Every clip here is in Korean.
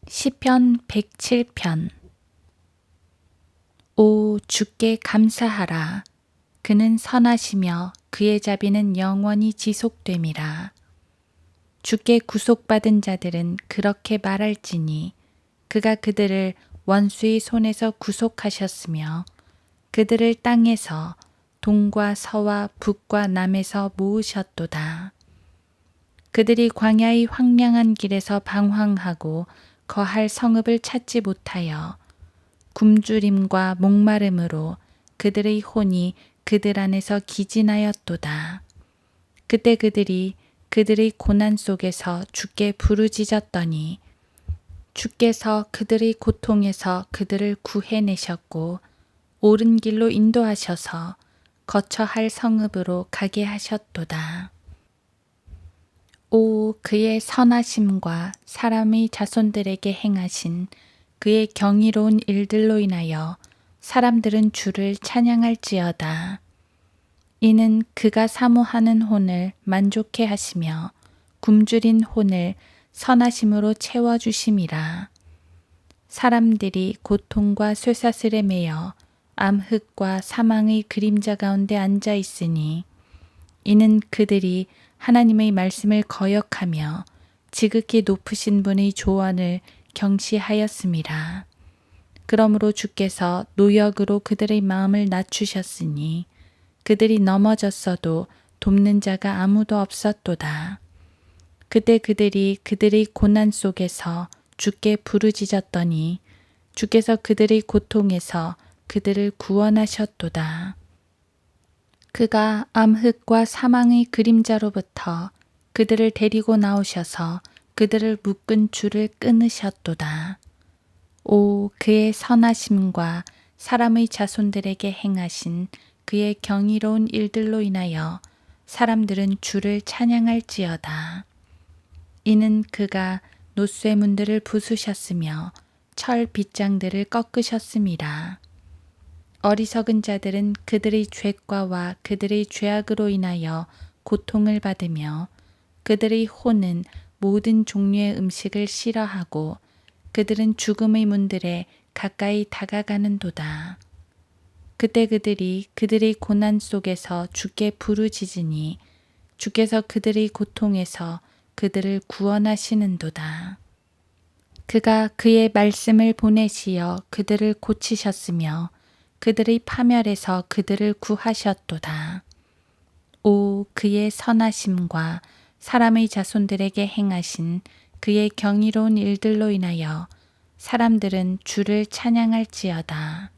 시편 107편. 오 주께 감사하라. 그는 선하시며 그의 자비는 영원히 지속됨이라. 주께 구속받은 자들은 그렇게 말할지니 그가 그들을 원수의 손에서 구속하셨으며 그들을 땅에서 동과 서와 북과 남에서 모으셨도다. 그들이 광야의 황량한 길에서 방황하고 거할 성읍을 찾지 못하여 굶주림과 목마름으로 그들의 혼이 그들 안에서 기진하였도다. 그때 그들이 그들의 고난 속에서 주께 부르짖었더니 주께서 그들의 고통에서 그들을 구해내셨고 옳은 길로 인도하셔서 거처 할 성읍으로 가게 하셨도다. 오 그의 선하심과 사람의 자손들에게 행하신 그의 경이로운 일들로 인하여 사람들은 주를 찬양할지어다. 이는 그가 사모하는 혼을 만족해 하시며 굶주린 혼을 선하심으로 채워주심이라. 사람들이 고통과 쇠사슬에 매여 암흑과 사망의 그림자 가운데 앉아 있으니 이는 그들이 하나님의 말씀을 거역하며 지극히 높으신 분의 조언을 경시하였음이라. 그러므로 주께서 노역으로 그들의 마음을 낮추셨으니 그들이 넘어졌어도 돕는 자가 아무도 없었도다. 그때 그들이 그들의 고난 속에서 주께 부르짖었더니 주께서 그들의 고통에서 그들을 구원하셨도다. 그가 암흑과 사망의 그림자로부터 그들을 데리고 나오셔서 그들을 묶은 줄을 끊으셨도다. 오 그의 선하심과 사람의 자손들에게 행하신 그의 경이로운 일들로 인하여 사람들은 주를 찬양할지어다. 이는 그가 노쇠문들을 부수셨으며 철 빗장들을 꺾으셨음이라. 어리석은 자들은 그들의 죄과와 그들의 죄악으로 인하여 고통을 받으며 그들의 혼은 모든 종류의 음식을 싫어하고 그들은 죽음의 문들에 가까이 다가가는도다. 그때 그들이 그들의 고난 속에서 주께 부르짖으니 주께서 그들의 고통에서 그들을 구원하시는도다. 그가 그의 말씀을 보내시어 그들을 고치셨으며 그들의 파멸에서 그들을 구하셨도다. 오 그의 선하심과 사람의 자손들에게 행하신 그의 경이로운 일들로 인하여 사람들은 주를 찬양할지어다.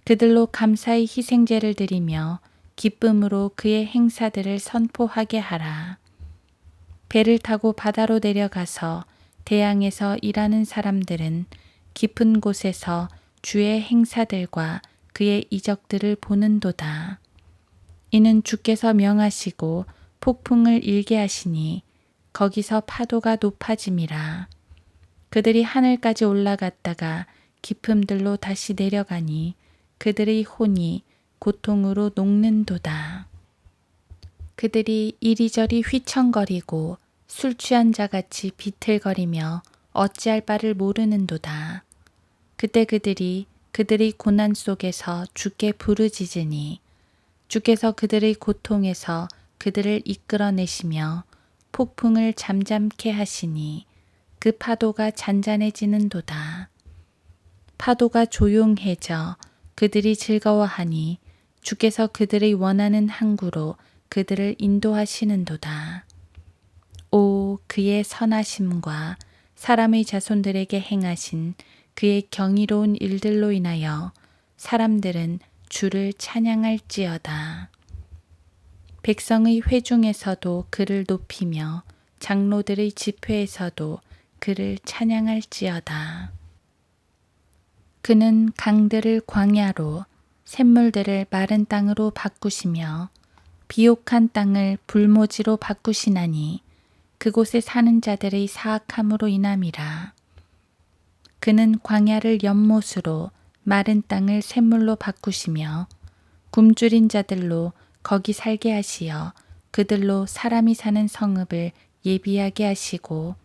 그들로 감사의 희생제를 드리며 기쁨으로 그의 행사들을 선포하게 하라. 배를 타고 바다로 내려가서 대양에서 일하는 사람들은 깊은 곳에서 주의 행사들과 그의 이적들을 보는도다. 이는 주께서 명하시고 폭풍을 일게 하시니 거기서 파도가 높아짐이라. 그들이 하늘까지 올라갔다가 깊음들로 다시 내려가니 그들의 혼이 고통으로 녹는도다. 그들이 이리저리 휘청거리고 술 취한 자같이 비틀거리며 어찌할 바를 모르는도다. 그때 그들이 그들의 고난 속에서 주께 부르짖으니 주께서 그들의 고통에서 그들을 이끌어내시며 폭풍을 잠잠케 하시니 그 파도가 잔잔해지는도다. 파도가 조용해져 그들이 즐거워하니 주께서 그들의 원하는 항구로 그들을 인도하시는도다. 오 그의 선하심과 사람의 자손들에게 행하신 그의 경이로운 일들로 인하여 사람들은 주를 찬양할지어다. 백성의 회중에서도 그를 높이며 장로들의 집회에서도 그를 찬양할지어다. 그는 강들을 광야로 샘물들을 마른 땅으로 바꾸시며 비옥한 땅을 불모지로 바꾸시나니 그곳에 사는 자들의 사악함으로 인함이라. 그는 광야를 연못으로 마른 땅을 샘물로 바꾸시며 굶주린 자들로 거기 살게 하시어 그들로 사람이 사는 성읍을 예비하게 하시고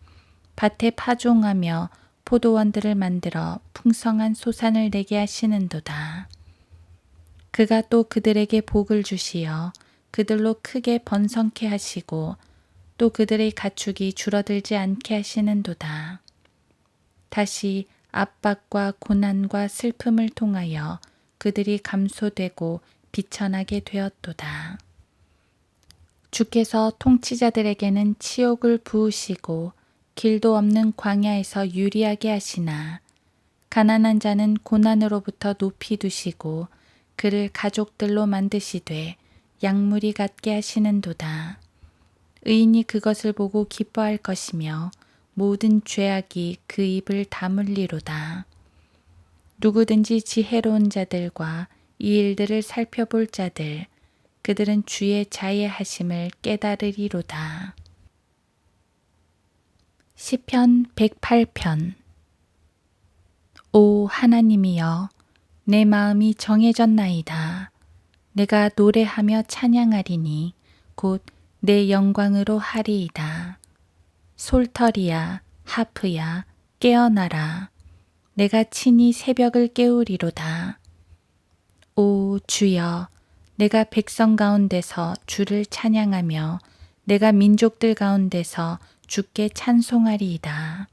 밭에 파종하며 포도원들을 만들어 풍성한 소산을 내게 하시는도다. 그가 또 그들에게 복을 주시어 그들로 크게 번성케 하시고 또 그들의 가축이 줄어들지 않게 하시는도다. 다시 압박과 고난과 슬픔을 통하여 그들이 감소되고 비천하게 되었도다. 주께서 통치자들에게는 치욕을 부으시고 길도 없는 광야에서 유리하게 하시나 가난한 자는 고난으로부터 높이 두시고 그를 가족들로 만드시되 약물이 같게 하시는도다. 의인이 그것을 보고 기뻐할 것이며 모든 죄악이 그 입을 다물리로다. 누구든지 지혜로운 자들과 이 일들을 살펴볼 자들, 그들은 주의 자애하심을 깨달으리로다. 시편 108편. 오 하나님이여, 내 마음이 정해졌나이다. 내가 노래하며 찬양하리니 곧 내 영광으로 하리이다. 솔터리야, 하프야, 깨어나라. 내가 친히 새벽을 깨우리로다. 오 주여, 내가 백성 가운데서 주를 찬양하며 내가 민족들 가운데서 주께 찬송하리이다.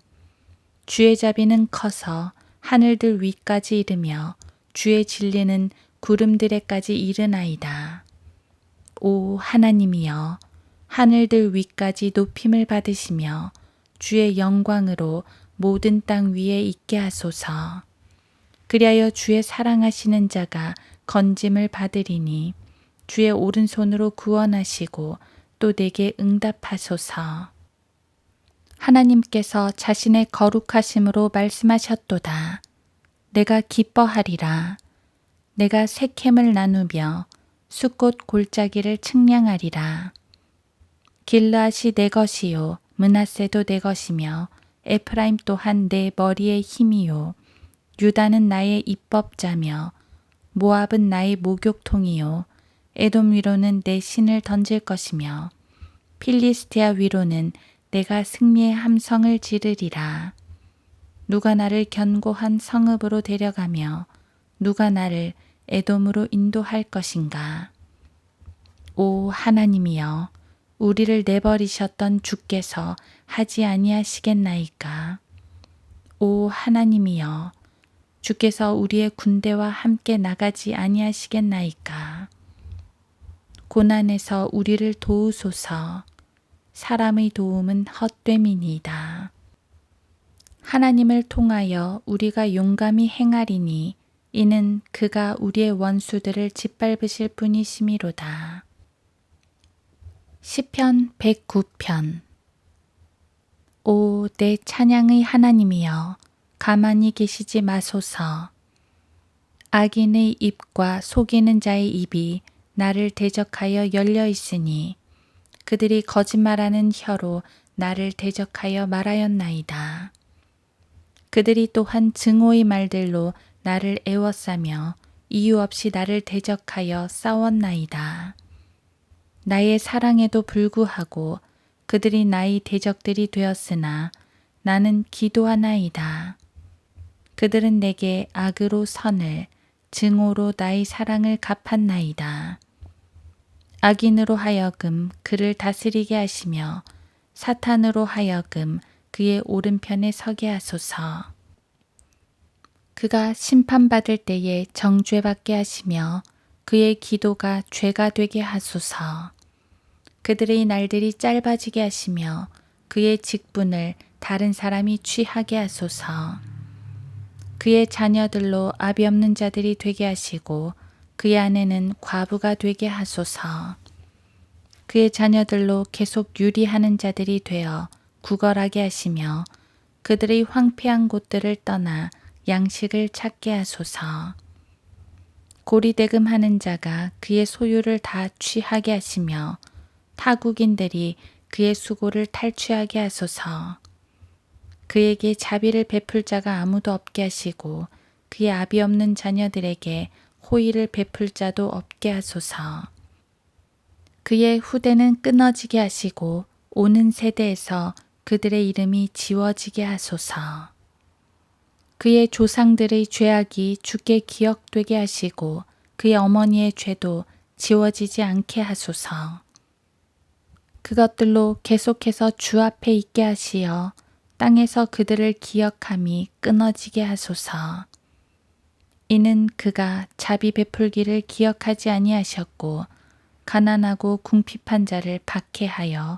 주의 자비는 커서 하늘들 위까지 이르며 주의 진리는 구름들에까지 이르나이다. 오 하나님이여, 하늘들 위까지 높임을 받으시며 주의 영광으로 모든 땅 위에 있게 하소서. 그리하여 주의 사랑하시는 자가 건짐을 받으리니 주의 오른손으로 구원하시고 또 내게 응답하소서. 하나님께서 자신의 거룩하심으로 말씀하셨도다. 내가 기뻐하리라. 내가 세켐을 나누며 숫꽃 골짜기를 측량하리라. 길르앗이 내 것이요 므낫세도 내 것이며 에프라임 또한 내 머리의 힘이요 유다는 나의 입법자며 모압은 나의 목욕통이요 에돔 위로는 내 신을 던질 것이며 필리스티아 위로는 내가 승리의 함성을 지르리라. 누가 나를 견고한 성읍으로 데려가며 누가 나를 에돔으로 인도할 것인가. 오 하나님이여, 우리를 내버리셨던 주께서 하지 아니하시겠나이까. 오 하나님이여, 주께서 우리의 군대와 함께 나가지 아니하시겠나이까. 고난에서 우리를 도우소서. 사람의 도움은 헛됨이니이다. 하나님을 통하여 우리가 용감히 행하리니 이는 그가 우리의 원수들을 짓밟으실 뿐이심이로다. 시편 109편. 오 내 찬양의 하나님이여, 가만히 계시지 마소서. 악인의 입과 속이는 자의 입이 나를 대적하여 열려 있으니 그들이 거짓말하는 혀로 나를 대적하여 말하였나이다. 그들이 또한 증오의 말들로 나를 애워싸며 이유 없이 나를 대적하여 싸웠나이다. 나의 사랑에도 불구하고 그들이 나의 대적들이 되었으나 나는 기도하나이다. 그들은 내게 악으로 선을, 증오로 나의 사랑을 갚았나이다. 악인으로 하여금 그를 다스리게 하시며 사탄으로 하여금 그의 오른편에 서게 하소서. 그가 심판받을 때에 정죄받게 하시며 그의 기도가 죄가 되게 하소서. 그들의 날들이 짧아지게 하시며 그의 직분을 다른 사람이 취하게 하소서. 그의 자녀들로 아비 없는 자들이 되게 하시고 그의 아내는 과부가 되게 하소서. 그의 자녀들로 계속 유리하는 자들이 되어 구걸하게 하시며 그들의 황폐한 곳들을 떠나 양식을 찾게 하소서. 고리대금하는 자가 그의 소유를 다 취하게 하시며 타국인들이 그의 수고를 탈취하게 하소서. 그에게 자비를 베풀 자가 아무도 없게 하시고 그의 아비 없는 자녀들에게 호의를 베풀 자도 없게 하소서. 그의 후대는 끊어지게 하시고 오는 세대에서 그들의 이름이 지워지게 하소서. 그의 조상들의 죄악이 주께 기억되게 하시고 그의 어머니의 죄도 지워지지 않게 하소서. 그것들로 계속해서 주 앞에 있게 하시어 땅에서 그들을 기억함이 끊어지게 하소서. 이는 그가 자비 베풀기를 기억하지 아니하셨고 가난하고 궁핍한 자를 박해하여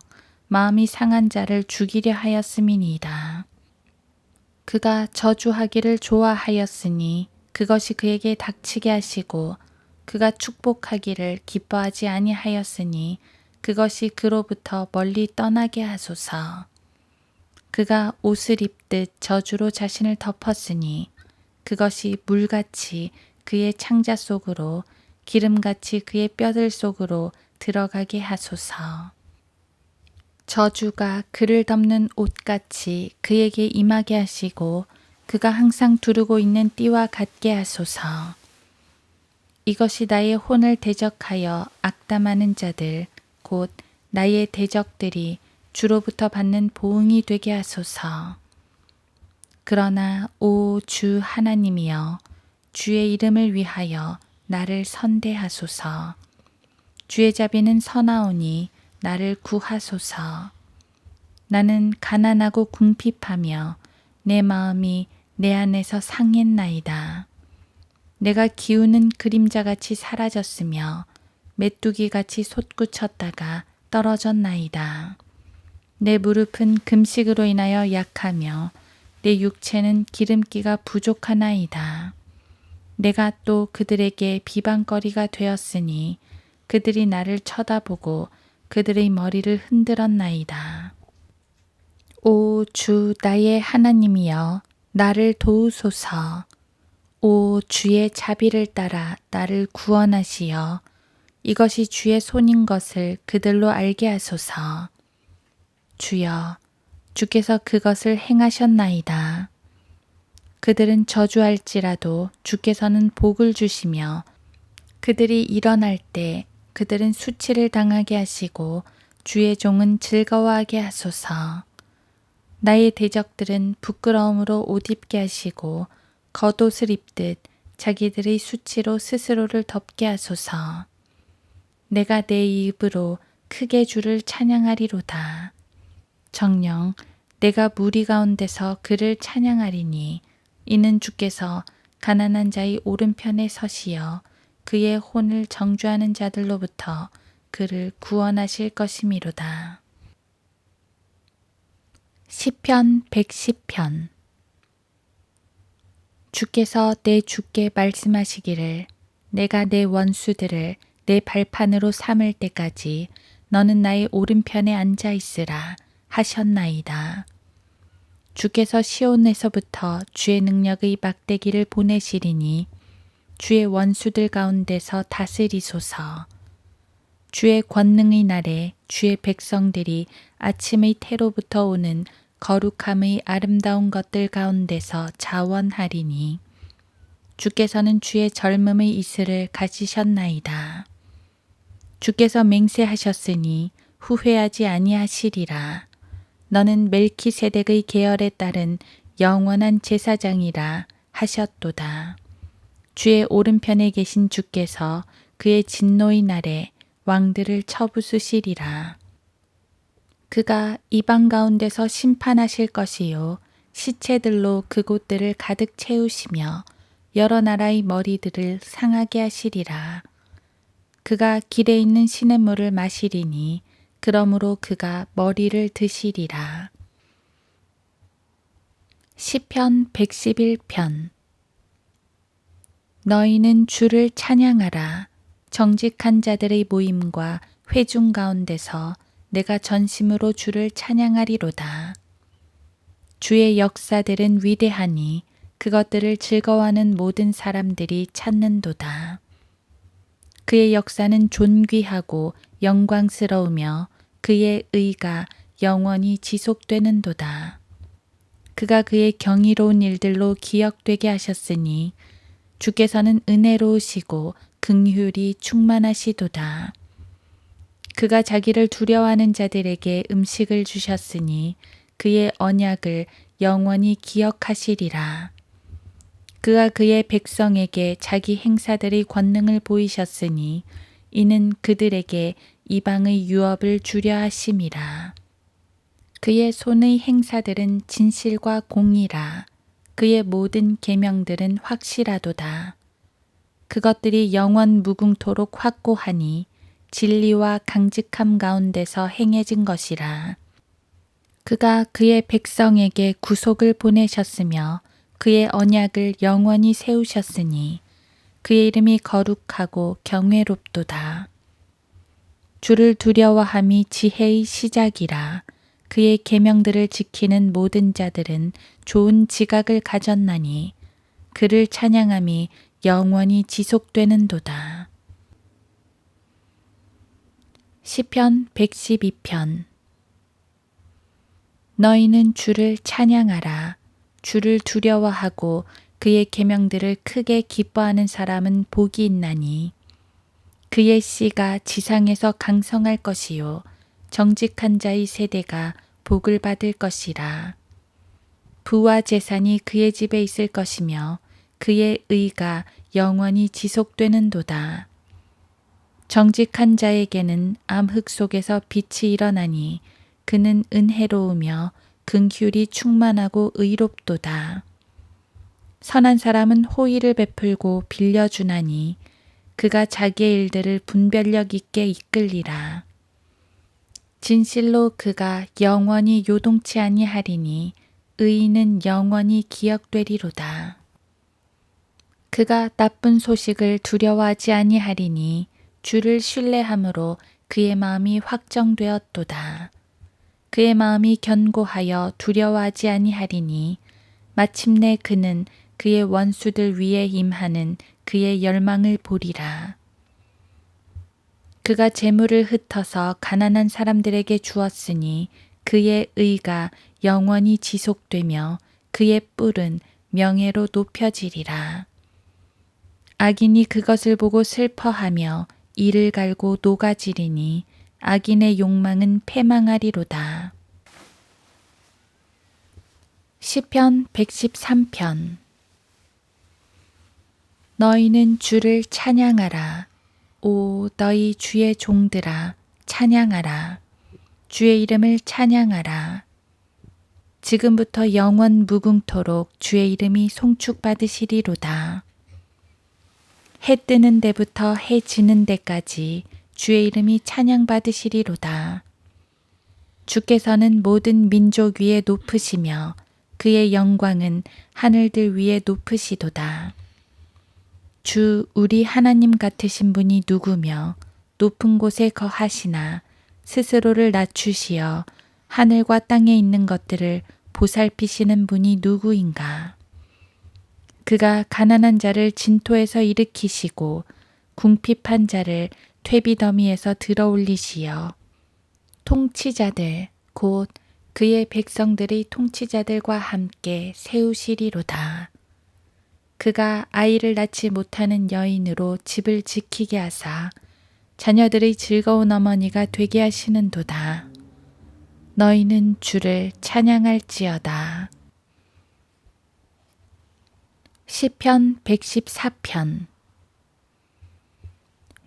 마음이 상한 자를 죽이려 하였음이니이다. 그가 저주하기를 좋아하였으니 그것이 그에게 닥치게 하시고 그가 축복하기를 기뻐하지 아니하였으니 그것이 그로부터 멀리 떠나게 하소서. 그가 옷을 입듯 저주로 자신을 덮었으니 그것이 물같이 그의 창자 속으로 기름같이 그의 뼈들 속으로 들어가게 하소서. 저주가 그를 덮는 옷같이 그에게 임하게 하시고 그가 항상 두르고 있는 띠와 같게 하소서. 이것이 나의 혼을 대적하여 악담하는 자들 곧 나의 대적들이 주로부터 받는 보응이 되게 하소서. 그러나 오 주 하나님이여 주의 이름을 위하여 나를 선대하소서. 주의 자비는 선하오니 나를 구하소서. 나는 가난하고 궁핍하며 내 마음이 내 안에서 상했나이다. 내가 기우는 그림자같이 사라졌으며 메뚜기같이 솟구쳤다가 떨어졌나이다. 내 무릎은 금식으로 인하여 약하며 내 육체는 기름기가 부족하나이다. 내가 또 그들에게 비방거리가 되었으니 그들이 나를 쳐다보고 그들의 머리를 흔들었나이다. 오 주 나의 하나님이여 나를 도우소서. 오 주의 자비를 따라 나를 구원하시어 이것이 주의 손인 것을 그들로 알게 하소서. 주여 주께서 그것을 행하셨나이다. 그들은 저주할지라도 주께서는 복을 주시며 그들이 일어날 때 그들은 수치를 당하게 하시고 주의 종은 즐거워하게 하소서. 나의 대적들은 부끄러움으로 옷 입게 하시고 겉옷을 입듯 자기들의 수치로 스스로를 덮게 하소서. 내가 내 입으로 크게 주를 찬양하리로다. 정녕 내가 무리 가운데서 그를 찬양하리니 이는 주께서 가난한 자의 오른편에 서시어 그의 혼을 정죄하는 자들로부터 그를 구원하실 것이미로다. 시편 110편. 주께서 내 주께 말씀하시기를 내가 내 원수들을 내 발판으로 삼을 때까지 너는 나의 오른편에 앉아 있으라 하셨나이다. 주께서 시온에서부터 주의 능력의 막대기를 보내시리니 주의 원수들 가운데서 다스리소서. 주의 권능의 날에 주의 백성들이 아침의 태로부터 오는 거룩함의 아름다운 것들 가운데서 자원하리니 주께서는 주의 젊음의 이슬을 가지셨나이다. 주께서 맹세하셨으니 후회하지 아니하시리라. 너는 멜키세덱의 계열에 따른 영원한 제사장이라 하셨도다. 주의 오른편에 계신 주께서 그의 진노의 날에 왕들을 쳐부수시리라. 그가 이방 가운데서 심판하실 것이요 시체들로 그곳들을 가득 채우시며 여러 나라의 머리들을 상하게 하시리라. 그가 길에 있는 시냇물을 마시리니 그러므로 그가 머리를 드시리라. 시편 111편. 너희는 주를 찬양하라. 정직한 자들의 모임과 회중 가운데서 내가 전심으로 주를 찬양하리로다. 주의 역사들은 위대하니 그것들을 즐거워하는 모든 사람들이 찾는도다. 그의 역사는 존귀하고 영광스러우며 그의 의가 영원히 지속되는도다. 그가 그의 경이로운 일들로 기억되게 하셨으니 주께서는 은혜로우시고 긍휼이 충만하시도다. 그가 자기를 두려워하는 자들에게 음식을 주셨으니 그의 언약을 영원히 기억하시리라. 그가 그의 백성에게 자기 행사들의 권능을 보이셨으니 이는 그들에게 이방의 유업을 주려 하심이라. 그의 손의 행사들은 진실과 공의라. 그의 모든 계명들은 확실하도다. 그것들이 영원 무궁토록 확고하니 진리와 강직함 가운데서 행해진 것이라. 그가 그의 백성에게 구속을 보내셨으며 그의 언약을 영원히 세우셨으니 그의 이름이 거룩하고 경외롭도다. 주를 두려워함이 지혜의 시작이라. 그의 계명들을 지키는 모든 자들은 좋은 지각을 가졌나니 그를 찬양함이 영원히 지속되는도다. 시편 112편. 너희는 주를 찬양하라. 주를 두려워하고 그의 계명들을 크게 기뻐하는 사람은 복이 있나니 그의 씨가 지상에서 강성할 것이요 정직한 자의 세대가 복을 받을 것이라. 부와 재산이 그의 집에 있을 것이며 그의 의가 영원히 지속되는도다. 정직한 자에게는 암흑 속에서 빛이 일어나니 그는 은혜로우며 긍휼이 충만하고 의롭도다. 선한 사람은 호의를 베풀고 빌려주나니 그가 자기의 일들을 분별력 있게 이끌리라. 진실로 그가 영원히 요동치 아니하리니 의인은 영원히 기억되리로다. 그가 나쁜 소식을 두려워하지 아니하리니 주를 신뢰함으로 그의 마음이 확정되었도다. 그의 마음이 견고하여 두려워하지 아니하리니 마침내 그는 그의 원수들 위에 임하는 그의 열망을 보리라. 그가 재물을 흩어서 가난한 사람들에게 주었으니 그의 의가 영원히 지속되며 그의 뿔은 명예로 높여지리라. 악인이 그것을 보고 슬퍼하며 이를 갈고 녹아지리니 악인의 욕망은 패망하리로다. 시편 113편. 너희는 주를 찬양하라. 오 너희 주의 종들아 찬양하라. 주의 이름을 찬양하라. 지금부터 영원 무궁토록 주의 이름이 송축받으시리로다. 해 뜨는 데부터 해 지는 데까지 주의 이름이 찬양받으시리로다. 주께서는 모든 민족 위에 높으시며 그의 영광은 하늘들 위에 높으시도다. 주 우리 하나님 같으신 분이 누구며 높은 곳에 거하시나 스스로를 낮추시어 하늘과 땅에 있는 것들을 보살피시는 분이 누구인가. 그가 가난한 자를 진토에서 일으키시고 궁핍한 자를 퇴비더미에서 들어올리시어 통치자들 곧 그의 백성들의 통치자들과 함께 세우시리로다. 그가 아이를 낳지 못하는 여인으로 집을 지키게 하사 자녀들의 즐거운 어머니가 되게 하시는도다. 너희는 주를 찬양할지어다. 시편 114편.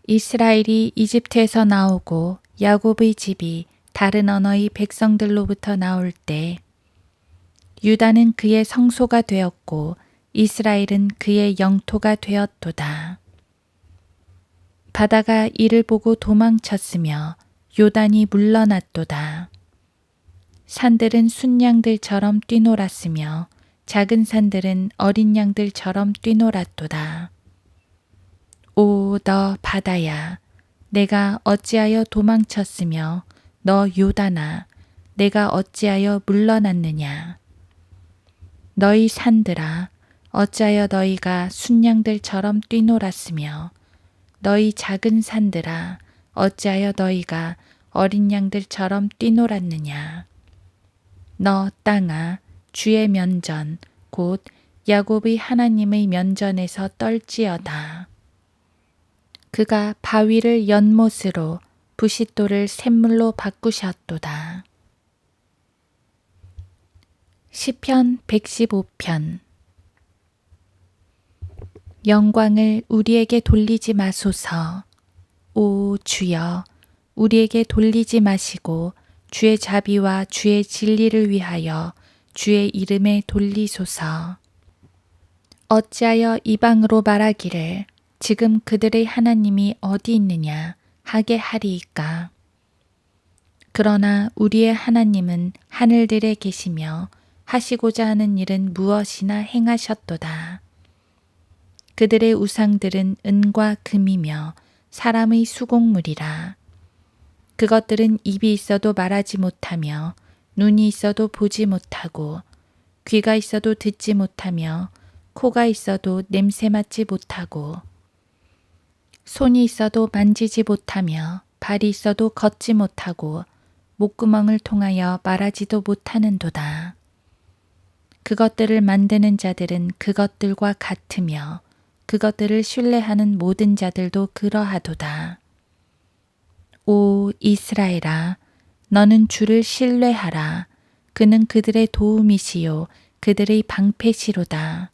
이스라엘이 이집트에서 나오고 야곱의 집이 다른 언어의 백성들로부터 나올 때 유다는 그의 성소가 되었고 이스라엘은 그의 영토가 되었도다. 바다가 이를 보고 도망쳤으며 요단이 물러났도다. 산들은 순양들처럼 뛰놀았으며 작은 산들은 어린 양들처럼 뛰놀았도다. 오, 너 바다야, 내가 어찌하여 도망쳤으며 너 요단아, 내가 어찌하여 물러났느냐. 너희 산들아, 어찌하여 너희가 순양들처럼 뛰놀았으며 너희 작은 산들아, 어찌하여 너희가 어린 양들처럼 뛰놀았느냐. 너 땅아, 주의 면전, 곧 야곱의 하나님의 면전에서 떨지어다. 그가 바위를 연못으로 부싯돌을 샘물로 바꾸셨도다. 시편 115편. 영광을 우리에게 돌리지 마소서. 오 주여, 우리에게 돌리지 마시고 주의 자비와 주의 진리를 위하여 주의 이름에 돌리소서. 어찌하여 이방으로 말하기를 지금 그들의 하나님이 어디 있느냐 하게 하리이까. 그러나 우리의 하나님은 하늘들에 계시며 하시고자 하는 일은 무엇이나 행하셨도다. 그들의 우상들은 은과 금이며 사람의 수공물이라. 그것들은 입이 있어도 말하지 못하며 눈이 있어도 보지 못하고 귀가 있어도 듣지 못하며 코가 있어도 냄새 맡지 못하고 손이 있어도 만지지 못하며 발이 있어도 걷지 못하고 목구멍을 통하여 말하지도 못하는도다. 그것들을 만드는 자들은 그것들과 같으며 그것들을 신뢰하는 모든 자들도 그러하도다. 오 이스라엘아, 너는 주를 신뢰하라. 그는 그들의 도움이시요 그들의 방패시로다.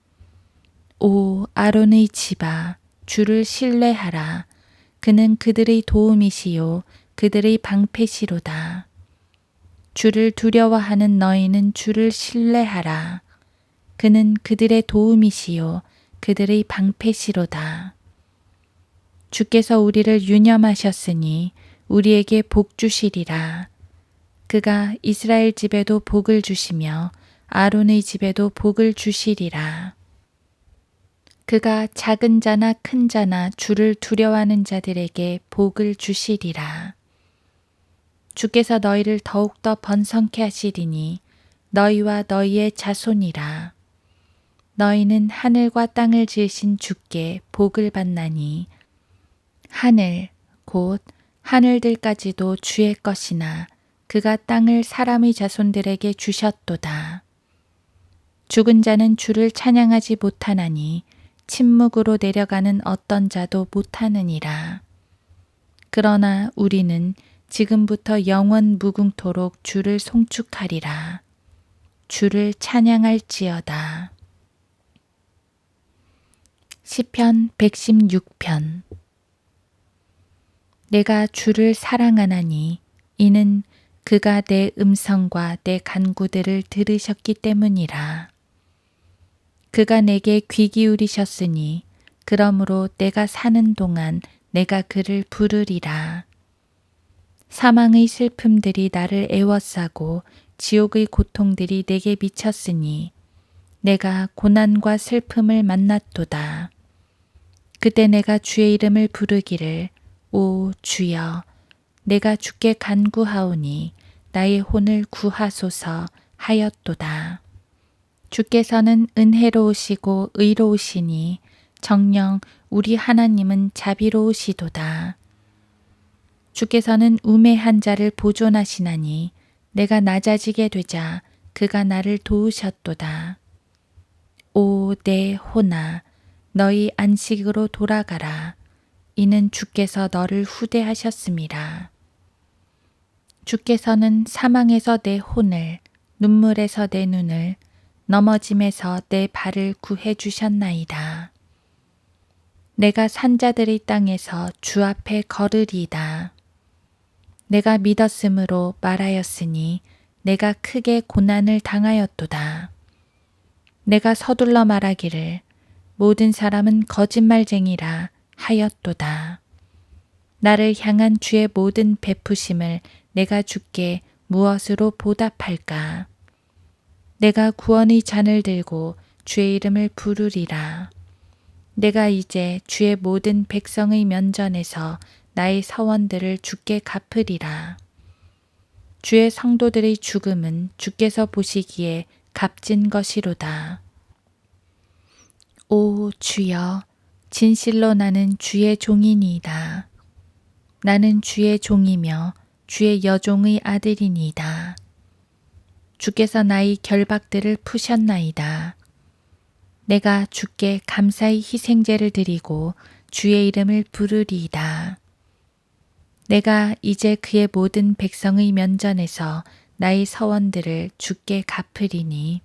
오 아론의 집아, 주를 신뢰하라. 그는 그들의 도움이시요 그들의 방패시로다. 주를 두려워하는 너희는 주를 신뢰하라. 그는 그들의 도움이시요 그들의 방패시로다. 주께서 우리를 유념하셨으니 우리에게 복 주시리라. 그가 이스라엘 집에도 복을 주시며 아론의 집에도 복을 주시리라. 그가 작은 자나 큰 자나 주를 두려워하는 자들에게 복을 주시리라. 주께서 너희를 더욱더 번성케 하시리니 너희와 너희의 자손이라. 너희는 하늘과 땅을 지으신 주께 복을 받나니 하늘 곧 하늘들까지도 주의 것이나 그가 땅을 사람의 자손들에게 주셨도다. 죽은 자는 주를 찬양하지 못하나니 침묵으로 내려가는 어떤 자도 못하느니라. 그러나 우리는 지금부터 영원 무궁토록 주를 송축하리라. 주를 찬양할지어다. 시편 116편. 내가 주를 사랑하나니 이는 그가 내 음성과 내 간구들을 들으셨기 때문이라. 그가 내게 귀 기울이셨으니 그러므로 내가 사는 동안 내가 그를 부르리라. 사망의 슬픔들이 나를 애워싸고 지옥의 고통들이 내게 미쳤으니 내가 고난과 슬픔을 만났도다. 그때 내가 주의 이름을 부르기를 오 주여, 내가 주께 간구하오니 나의 혼을 구하소서 하였도다. 주께서는 은혜로우시고 의로우시니 정녕 우리 하나님은 자비로우시도다. 주께서는 우매한 자를 보존하시나니 내가 낮아지게 되자 그가 나를 도우셨도다. 오 내 혼아, 너희 안식으로 돌아가라. 이는 주께서 너를 후대하셨음이라. 주께서는 사망에서 내 혼을, 눈물에서 내 눈을, 넘어짐에서 내 발을 구해 주셨나이다. 내가 산자들의 땅에서 주 앞에 걸으리이다. 내가 믿었으므로 말하였으니 내가 크게 고난을 당하였도다. 내가 서둘러 말하기를 모든 사람은 거짓말쟁이라 하였도다. 나를 향한 주의 모든 베푸심을 내가 주께 무엇으로 보답할까? 내가 구원의 잔을 들고 주의 이름을 부르리라. 내가 이제 주의 모든 백성의 면전에서 나의 서원들을 주께 갚으리라. 주의 성도들의 죽음은 주께서 보시기에 값진 것이로다. 오 주여, 진실로 나는 주의 종이니이다. 나는 주의 종이며 주의 여종의 아들이니이다. 주께서 나의 결박들을 푸셨나이다. 내가 주께 감사의 희생제를 드리고 주의 이름을 부르리이다. 내가 이제 그의 모든 백성의 면전에서 나의 서원들을 주께 갚으리니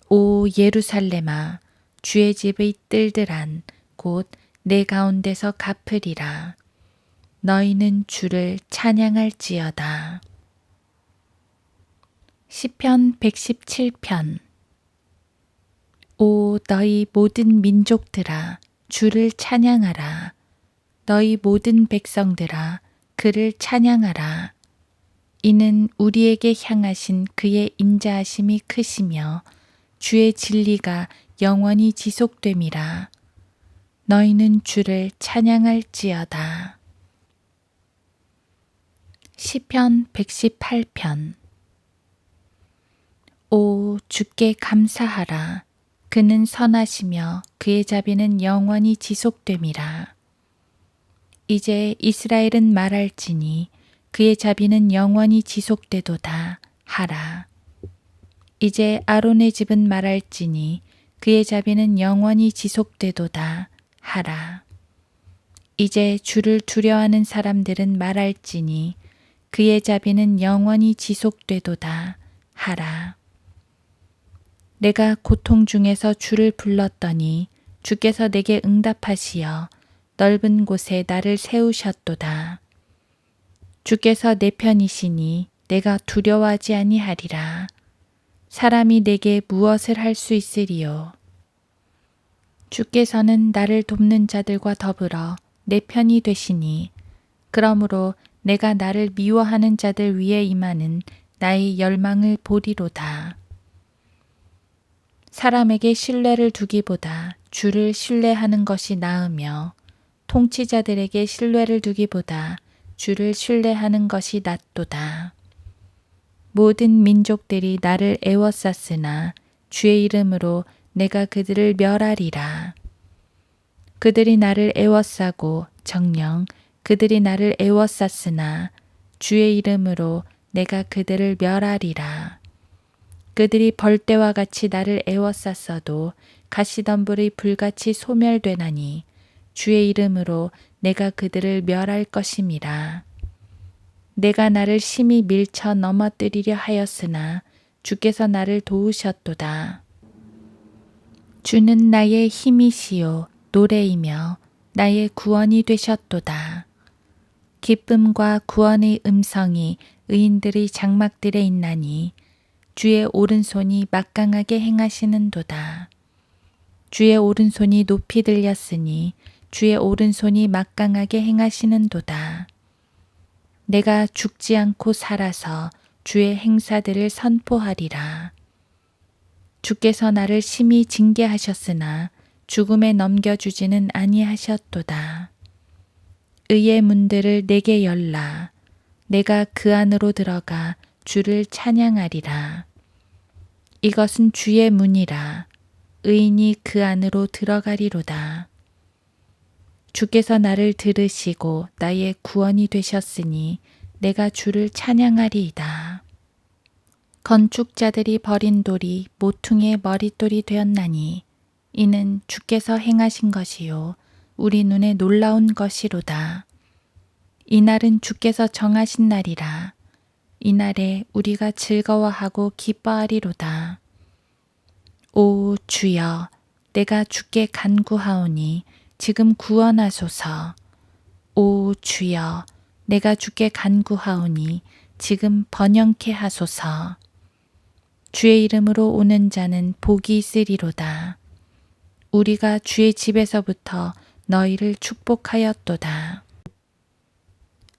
오 예루살렘아, 주의 집의 뜰들안 곧 내 가운데서 갚으리라. 너희는 주를 찬양할지어다. 시편 117편. 오 너희 모든 민족들아 주를 찬양하라. 너희 모든 백성들아 그를 찬양하라. 이는 우리에게 향하신 그의 인자하심이 크시며 주의 진리가 영원히 지속됨이라. 너희는 주를 찬양할지어다. 시편 118편. 오 주께 감사하라. 그는 선하시며 그의 자비는 영원히 지속됨이라. 이제 이스라엘은 말할지니 그의 자비는 영원히 지속되도다 하라. 이제 아론의 집은 말할지니 그의 자비는 영원히 지속되도다 하라. 이제 주를 두려워하는 사람들은 말할지니 그의 자비는 영원히 지속되도다 하라. 내가 고통 중에서 주를 불렀더니 주께서 내게 응답하시어 넓은 곳에 나를 세우셨도다. 주께서 내 편이시니 내가 두려워하지 아니하리라. 사람이 내게 무엇을 할 수 있으리요. 주께서는 나를 돕는 자들과 더불어 내 편이 되시니 그러므로 내가 나를 미워하는 자들 위에 임하는 나의 열망을 보리로다. 사람에게 신뢰를 두기보다 주를 신뢰하는 것이 나으며 통치자들에게 신뢰를 두기보다 주를 신뢰하는 것이 낫도다. 모든 민족들이 나를 애워쌌으나 주의 이름으로 내가 그들을 멸하리라. 그들이 나를 애워싸고 정녕 그들이 나를 애워쌌으나 주의 이름으로 내가 그들을 멸하리라. 그들이 벌떼와 같이 나를 애워쌌어도 가시덤불의 불같이 소멸되나니 주의 이름으로 내가 그들을 멸할 것임이라. 내가 나를 심히 밀쳐 넘어뜨리려 하였으나 주께서 나를 도우셨도다. 주는 나의 힘이시요 노래이며 나의 구원이 되셨도다. 기쁨과 구원의 음성이 의인들의 장막들에 있나니 주의 오른손이 막강하게 행하시는도다. 주의 오른손이 높이 들렸으니 주의 오른손이 막강하게 행하시는도다. 내가 죽지 않고 살아서 주의 행사들을 선포하리라. 주께서 나를 심히 징계하셨으나 죽음에 넘겨주지는 아니하셨도다. 의의 문들을 내게 열라. 내가 그 안으로 들어가 주를 찬양하리라. 이것은 주의 문이라. 의인이 그 안으로 들어가리로다. 주께서 나를 들으시고 나의 구원이 되셨으니 내가 주를 찬양하리이다. 건축자들이 버린 돌이 모퉁이의 머릿돌이 되었나니 이는 주께서 행하신 것이요 우리 눈에 놀라운 것이로다. 이날은 주께서 정하신 날이라. 이날에 우리가 즐거워하고 기뻐하리로다. 오 주여, 내가 주께 간구하오니 지금 구원하소서. 오 주여, 내가 주께 간구하오니 지금 번영케 하소서. 주의 이름으로 오는 자는 복이 있으리로다. 우리가 주의 집에서부터 너희를 축복하였도다.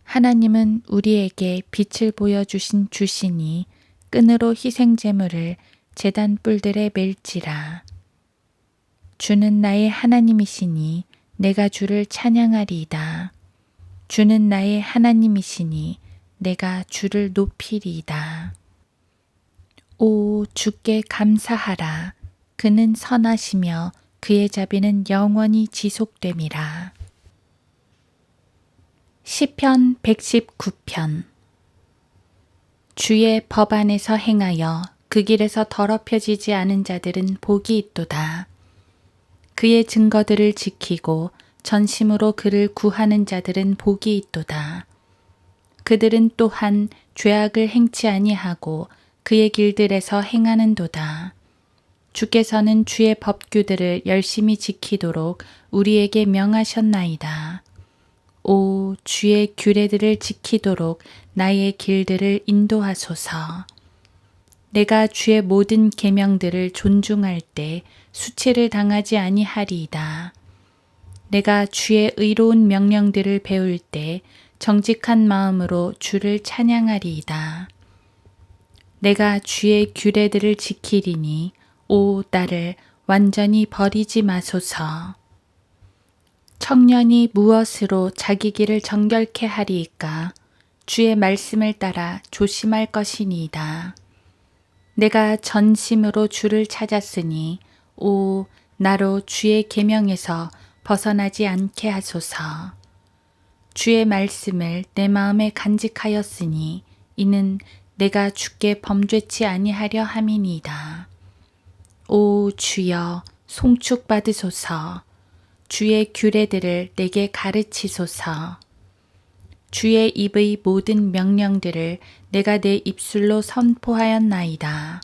하나님은 우리에게 빛을 보여주신 주시니 끈으로 희생제물을 제단 뿔들에 맬지라. 주는 나의 하나님이시니 내가 주를 찬양하리이다. 주는 나의 하나님이시니 내가 주를 높이리이다. 오 주께 감사하라. 그는 선하시며 그의 자비는 영원히 지속됨이라. 시편 119편. 주의 법 안에서 행하여 그 길에서 더럽혀지지 않은 자들은 복이 있도다. 그의 증거들을 지키고 전심으로 그를 구하는 자들은 복이 있도다. 그들은 또한 죄악을 행치 아니하고 그의 길들에서 행하는도다. 주께서는 주의 법규들을 열심히 지키도록 우리에게 명하셨나이다. 오, 주의 규례들을 지키도록 나의 길들을 인도하소서. 내가 주의 모든 계명들을 존중할 때 수치를 당하지 아니하리이다. 내가 주의 의로운 명령들을 배울 때 정직한 마음으로 주를 찬양하리이다. 내가 주의 규례들을 지키리니 오, 나를 완전히 버리지 마소서. 청년이 무엇으로 자기 길을 정결케 하리이까? 주의 말씀을 따라 조심할 것이니이다. 내가 전심으로 주를 찾았으니 오, 나로 주의 계명에서 벗어나지 않게 하소서. 주의 말씀을 내 마음에 간직하였으니 이는 내가 주께 범죄치 아니하려 함이니이다. 오, 주여 송축받으소서. 주의 규례들을 내게 가르치소서. 주의 입의 모든 명령들을 내가 내 입술로 선포하였나이다.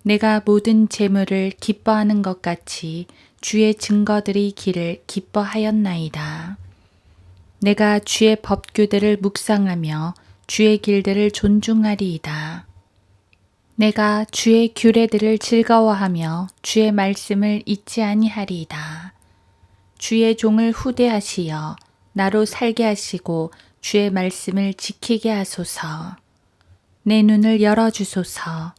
내가 모든 재물을 기뻐하는 것 같이 주의 증거들의 길을 기뻐하였나이다. 내가 주의 법규들을 묵상하며 주의 길들을 존중하리이다. 내가 주의 규례들을 즐거워하며 주의 말씀을 잊지 아니하리이다. 주의 종을 후대하시어 나로 살게 하시고 주의 말씀을 지키게 하소서. 내 눈을 열어주소서.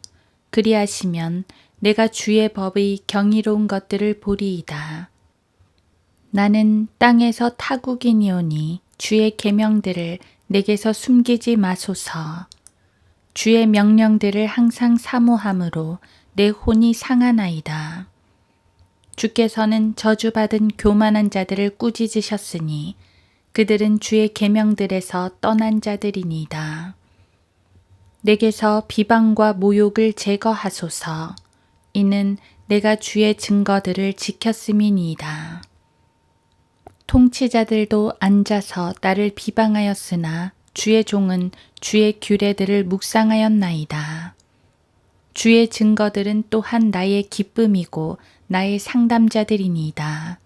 그리하시면 내가 주의 법의 경이로운 것들을 보리이다. 나는 땅에서 타국이니오니 주의 계명들을 내게서 숨기지 마소서. 주의 명령들을 항상 사모함으로 내 혼이 상하나이다. 주께서는 저주받은 교만한 자들을 꾸짖으셨으니 그들은 주의 계명들에서 떠난 자들이니이다. 내게서 비방과 모욕을 제거하소서. 이는 내가 주의 증거들을 지켰음이니이다. 통치자들도 앉아서 나를 비방하였으나 주의 종은 주의 규례들을 묵상하였나이다. 주의 증거들은 또한 나의 기쁨이고 나의 상담자들이니이다.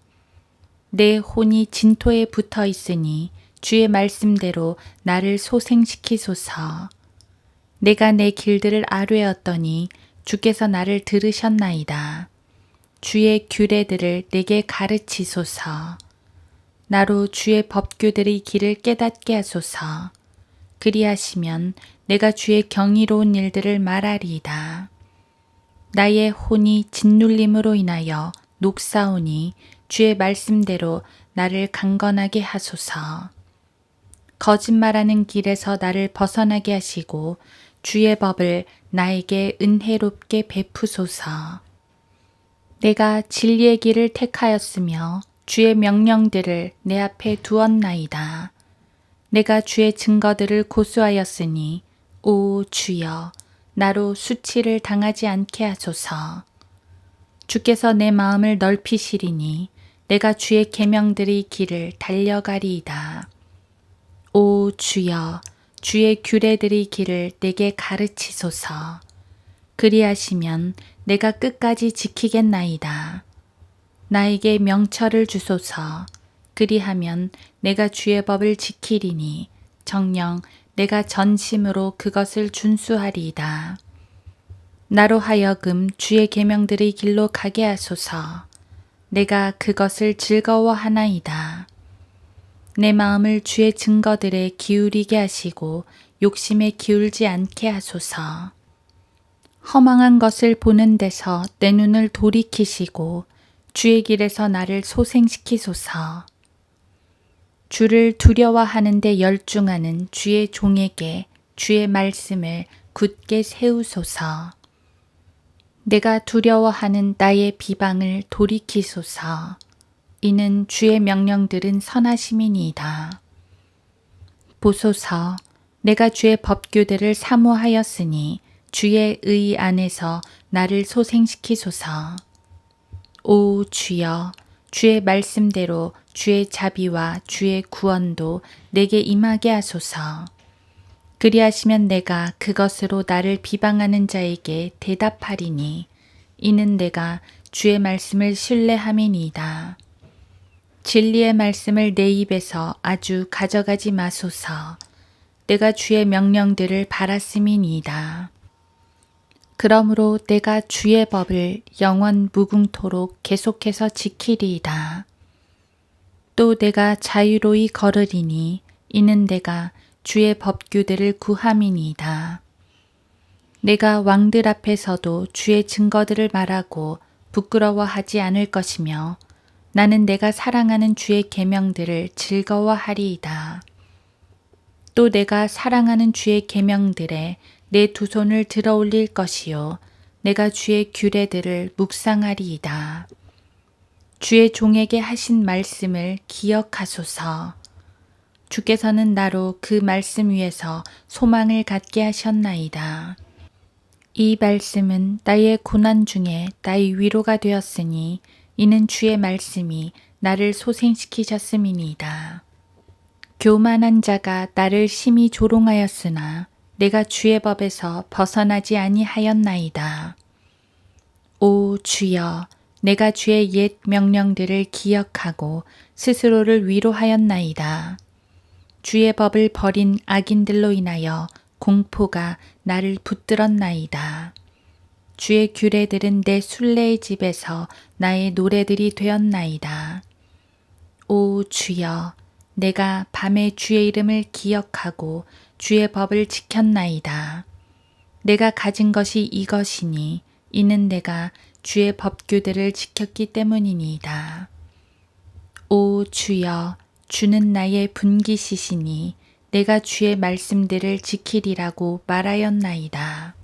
내 혼이 진토에 붙어 있으니 주의 말씀대로 나를 소생시키소서. 내가 내 길들을 아뢰었더니 주께서 나를 들으셨나이다. 주의 규례들을 내게 가르치소서. 나로 주의 법규들의 길을 깨닫게 하소서. 그리하시면 내가 주의 경이로운 일들을 말하리이다. 나의 혼이 짓눌림으로 인하여 녹사오니 주의 말씀대로 나를 강건하게 하소서. 거짓말하는 길에서 나를 벗어나게 하시고 주의 법을 나에게 은혜롭게 베푸소서. 내가 진리의 길을 택하였으며 주의 명령들을 내 앞에 두었나이다. 내가 주의 증거들을 고수하였으니 오 주여 나로 수치를 당하지 않게 하소서. 주께서 내 마음을 넓히시리니 내가 주의 계명들의 길을 달려가리이다. 오 주여 주의 규례들의 길을 내게 가르치소서. 그리하시면 내가 끝까지 지키겠나이다. 나에게 명철을 주소서. 그리하면 내가 주의 법을 지키리니 정녕 내가 전심으로 그것을 준수하리이다. 나로 하여금 주의 계명들의 길로 가게 하소서. 내가 그것을 즐거워하나이다. 내 마음을 주의 증거들에 기울이게 하시고 욕심에 기울지 않게 하소서. 허망한 것을 보는 데서 내 눈을 돌이키시고 주의 길에서 나를 소생시키소서. 주를 두려워하는 데 열중하는 주의 종에게 주의 말씀을 굳게 세우소서. 내가 두려워하는 나의 비방을 돌이키소서. 이는 주의 명령들은 선하심이니이다. 보소서, 내가 주의 법규들을 사모하였으니 주의 의 안에서 나를 소생시키소서. 오 주여, 주의 말씀대로 주의 자비와 주의 구원도 내게 임하게 하소서. 그리하시면 내가 그것으로 나를 비방하는 자에게 대답하리니 이는 내가 주의 말씀을 신뢰함이니이다. 진리의 말씀을 내 입에서 아주 가져가지 마소서. 내가 주의 명령들을 바랐음이니이다. 그러므로 내가 주의 법을 영원 무궁토록 계속해서 지키리이다. 또 내가 자유로이 걸으리니 이는 내가 주의 법규들을 구함이니이다. 내가 왕들 앞에서도 주의 증거들을 말하고 부끄러워하지 않을 것이며 나는 내가 사랑하는 주의 계명들을 즐거워하리이다. 또 내가 사랑하는 주의 계명들에 내 두 손을 들어 올릴 것이요 내가 주의 규례들을 묵상하리이다. 주의 종에게 하신 말씀을 기억하소서. 주께서는 나로 그 말씀 위에서 소망을 갖게 하셨나이다. 이 말씀은 나의 고난 중에 나의 위로가 되었으니 이는 주의 말씀이 나를 소생시키셨음이니이다. 교만한 자가 나를 심히 조롱하였으나 내가 주의 법에서 벗어나지 아니하였나이다. 오 주여, 내가 주의 옛 명령들을 기억하고 스스로를 위로하였나이다. 주의 법을 버린 악인들로 인하여 공포가 나를 붙들었나이다. 주의 규례들은 내 순례의 집에서 나의 노래들이 되었나이다. 오 주여, 내가 밤에 주의 이름을 기억하고 주의 법을 지켰나이다. 내가 가진 것이 이것이니 이는 내가 주의 법규들을 지켰기 때문이니이다. 오 주여, 주는 나의 분깃이시니 내가 주의 말씀들을 지키리라고 말하였나이다.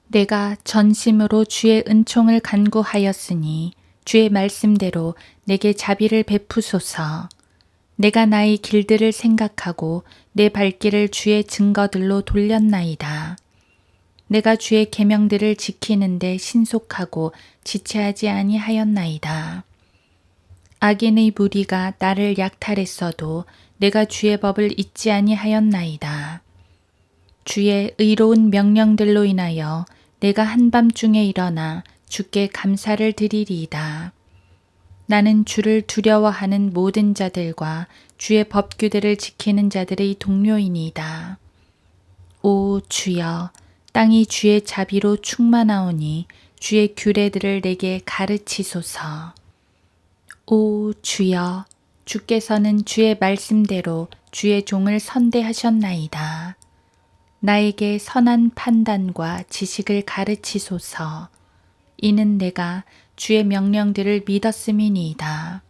내가 전심으로 주의 은총을 간구하였으니 주의 말씀대로 내게 자비를 베푸소서. 내가 나의 길들을 생각하고 내 발길을 주의 증거들로 돌렸나이다. 내가 주의 계명들을 지키는데 신속하고 지체하지 아니하였나이다. 악인의 무리가 나를 약탈했어도 내가 주의 법을 잊지 아니하였나이다. 주의 의로운 명령들로 인하여 내가 한밤중에 일어나 주께 감사를 드리리이다. 나는 주를 두려워하는 모든 자들과 주의 법규들을 지키는 자들의 동료이니이다. 오 주여, 땅이 주의 자비로 충만하오니 주의 규례들을 내게 가르치소서. 오 주여, 주께서는 주의 말씀대로 주의 종을 선대하셨나이다. 나에게 선한 판단과 지식을 가르치소서. 이는 내가 주의 명령들을 믿었음이니이다.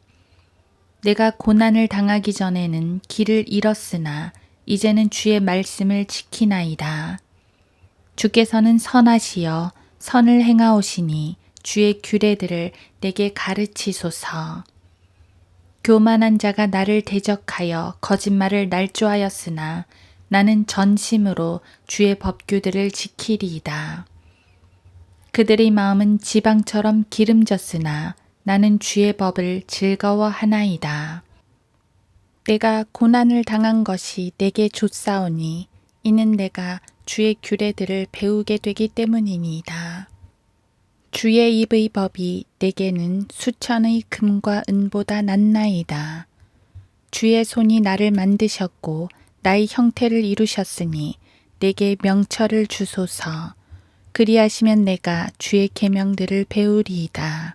내가 고난을 당하기 전에는 길을 잃었으나 이제는 주의 말씀을 지키나이다. 주께서는 선하시여 선을 행하오시니 주의 규례들을 내게 가르치소서. 교만한 자가 나를 대적하여 거짓말을 날조하였으나 나는 전심으로 주의 법규들을 지키리이다. 그들의 마음은 지방처럼 기름졌으나 나는 주의 법을 즐거워하나이다. 내가 고난을 당한 것이 내게 좋사오니 이는 내가 주의 규례들을 배우게 되기 때문이니이다. 주의 입의 법이 내게는 수천의 금과 은보다 낫나이다. 주의 손이 나를 만드셨고 나의 형태를 이루셨으니 내게 명철을 주소서. 그리하시면 내가 주의 계명들을 배우리이다.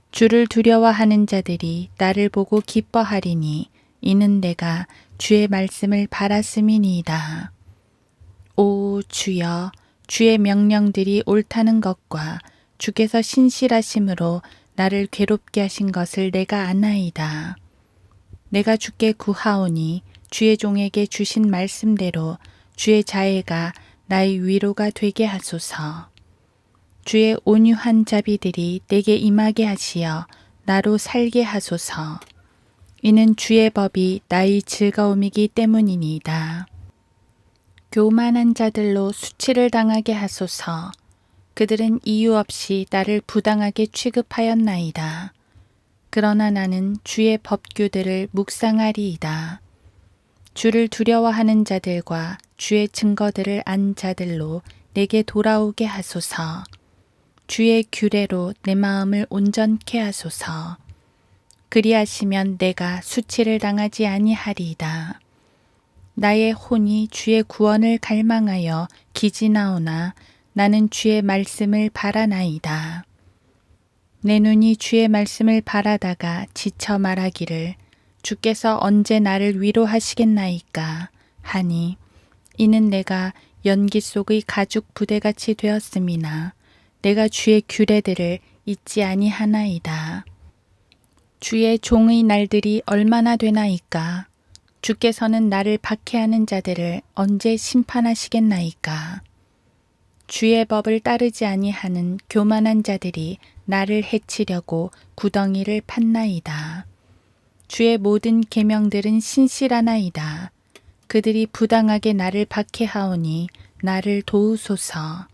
주를 두려워하는 자들이 나를 보고 기뻐하리니 이는 내가 주의 말씀을 바랐음이니이다. 오 주여, 주의 명령들이 옳다는 것과 주께서 신실하심으로 나를 괴롭게 하신 것을 내가 아나이다. 내가 주께 구하오니 주의 종에게 주신 말씀대로 주의 자애가 나의 위로가 되게 하소서. 주의 온유한 자비들이 내게 임하게 하시어 나로 살게 하소서. 이는 주의 법이 나의 즐거움이기 때문이니이다. 교만한 자들로 수치를 당하게 하소서. 그들은 이유 없이 나를 부당하게 취급하였나이다. 그러나 나는 주의 법규들을 묵상하리이다. 주를 두려워하는 자들과 주의 증거들을 안 자들로 내게 돌아오게 하소서. 주의 규례로 내 마음을 온전케 하소서. 그리하시면 내가 수치를 당하지 아니하리이다. 나의 혼이 주의 구원을 갈망하여 기지나오나 나는 주의 말씀을 바라나이다. 내 눈이 주의 말씀을 바라다가 지쳐 말하기를 주께서 언제 나를 위로하시겠나이까 하니 이는 내가 연기 속의 가죽 부대같이 되었음이나 내가 주의 규례들을 잊지 아니하나이다. 주의 종의 날들이 얼마나 되나이까? 주께서는 나를 박해하는 자들을 언제 심판하시겠나이까? 주의 법을 따르지 아니하는 교만한 자들이 나를 해치려고 구덩이를 팠나이다. 주의 모든 계명들은 신실하나이다. 그들이 부당하게 나를 박해하오니 나를 도우소서.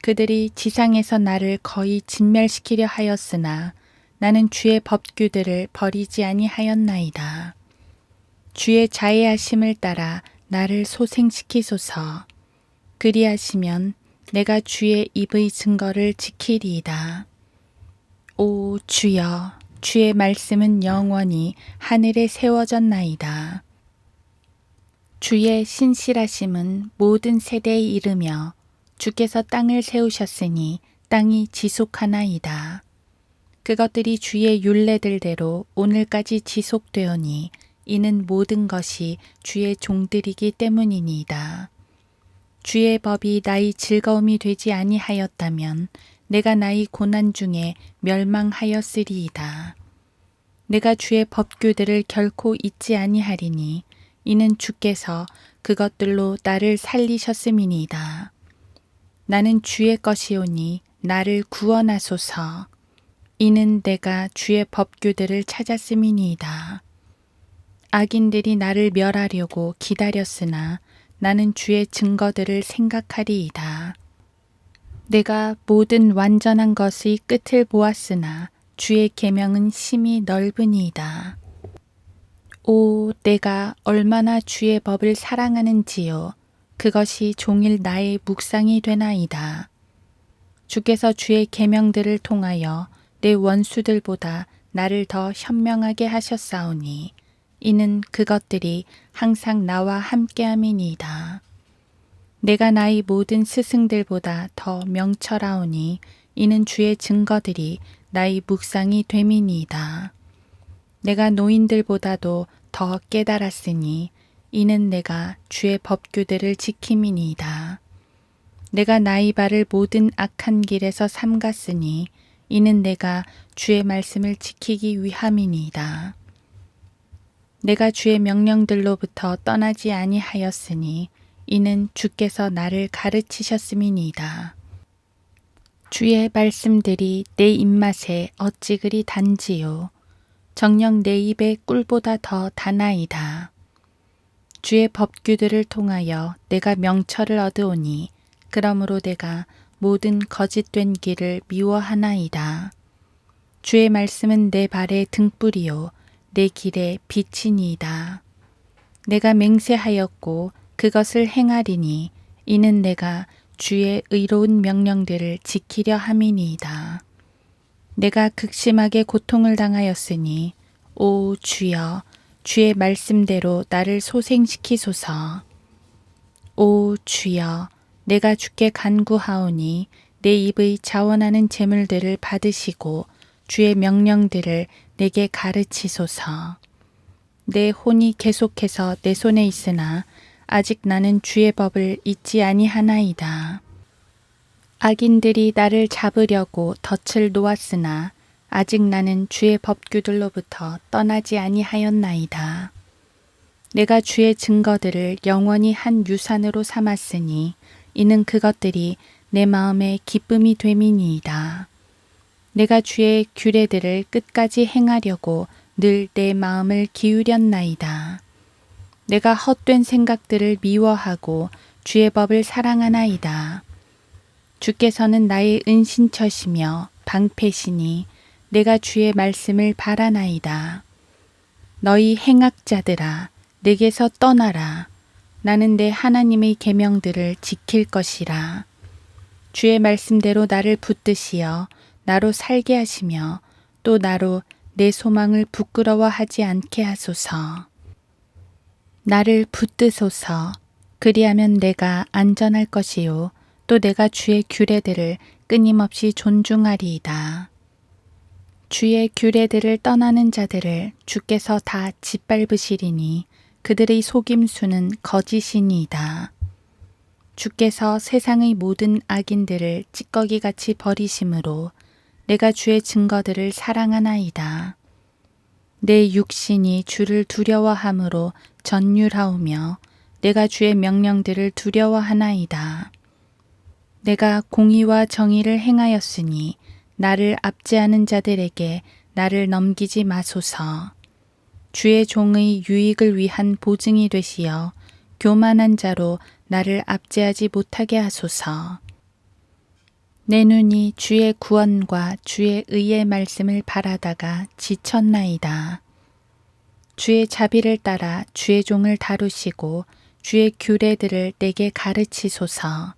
그들이 지상에서 나를 거의 진멸시키려 하였으나 나는 주의 법규들을 버리지 아니하였나이다. 주의 자애하심을 따라 나를 소생시키소서. 그리하시면 내가 주의 입의 증거를 지키리이다. 오 주여, 주의 말씀은 영원히 하늘에 세워졌나이다. 주의 신실하심은 모든 세대에 이르며 주께서 땅을 세우셨으니 땅이 지속하나이다. 그것들이 주의 율례들대로 오늘까지 지속되오니 이는 모든 것이 주의 종들이기 때문이니이다. 주의 법이 나의 즐거움이 되지 아니하였다면 내가 나의 고난 중에 멸망하였으리이다. 내가 주의 법규들을 결코 잊지 아니하리니 이는 주께서 그것들로 나를 살리셨음이니이다. 나는 주의 것이오니 나를 구원하소서. 이는 내가 주의 법규들을 찾았음이니이다. 악인들이 나를 멸하려고 기다렸으나 나는 주의 증거들을 생각하리이다. 내가 모든 완전한 것의 끝을 보았으나 주의 계명은 심히 넓으니이다. 오, 내가 얼마나 주의 법을 사랑하는지요. 그것이 종일 나의 묵상이 되나이다. 주께서 주의 계명들을 통하여 내 원수들보다 나를 더 현명하게 하셨사오니 이는 그것들이 항상 나와 함께함이니이다. 내가 나의 모든 스승들보다 더 명철하오니 이는 주의 증거들이 나의 묵상이 됨이니이다. 내가 노인들보다도 더 깨달았으니 이는 내가 주의 법규들을 지킴이니이다. 내가 나의 발을 모든 악한 길에서 삼갔으니 이는 내가 주의 말씀을 지키기 위함이니이다. 내가 주의 명령들로부터 떠나지 아니하였으니 이는 주께서 나를 가르치셨음이니이다. 주의 말씀들이 내 입맛에 어찌 그리 단지요. 정녕 내 입의 꿀보다 더 다나이다. 주의 법규들을 통하여 내가 명철을 얻으오니 그러므로 내가 모든 거짓된 길을 미워하나이다. 주의 말씀은 내 발의 등불이요 내 길의 빛이니이다. 내가 맹세하였고 그것을 행하리니 이는 내가 주의 의로운 명령들을 지키려 함이니이다. 내가 극심하게 고통을 당하였으니 오 주여 주의 말씀대로 나를 소생시키소서. 오 주여 내가 주께 간구하오니 내 입의 자원하는 재물들을 받으시고 주의 명령들을 내게 가르치소서. 내 혼이 계속해서 내 손에 있으나 아직 나는 주의 법을 잊지 아니하나이다. 악인들이 나를 잡으려고 덫을 놓았으나 아직 나는 주의 법규들로부터 떠나지 아니하였나이다. 내가 주의 증거들을 영원히 한 유산으로 삼았으니 이는 그것들이 내 마음에 기쁨이 됨이니이다. 내가 주의 규례들을 끝까지 행하려고 늘 내 마음을 기울였나이다. 내가 헛된 생각들을 미워하고 주의 법을 사랑하나이다. 주께서는 나의 은신처시며 방패시니 내가 주의 말씀을 바라나이다. 너희 행악자들아 내게서 떠나라. 나는 내 하나님의 계명들을 지킬 것이라. 주의 말씀대로 나를 붙드시어 나로 살게 하시며 또 나로 내 소망을 부끄러워하지 않게 하소서. 나를 붙드소서. 그리하면 내가 안전할 것이요 또 내가 주의 규례들을 끊임없이 존중하리이다. 주의 규례들을 떠나는 자들을 주께서 다 짓밟으시리니 그들의 속임수는 거짓이니이다. 주께서 세상의 모든 악인들을 찌꺼기같이 버리심으로 내가 주의 증거들을 사랑하나이다. 내 육신이 주를 두려워함으로 전율하오며 내가 주의 명령들을 두려워하나이다. 내가 공의와 정의를 행하였으니 나를 압제하는 자들에게 나를 넘기지 마소서. 주의 종의 유익을 위한 보증이 되시어 교만한 자로 나를 압제하지 못하게 하소서. 내 눈이 주의 구원과 주의 의의 말씀을 바라다가 지쳤나이다. 주의 자비를 따라 주의 종을 다루시고 주의 규례들을 내게 가르치소서.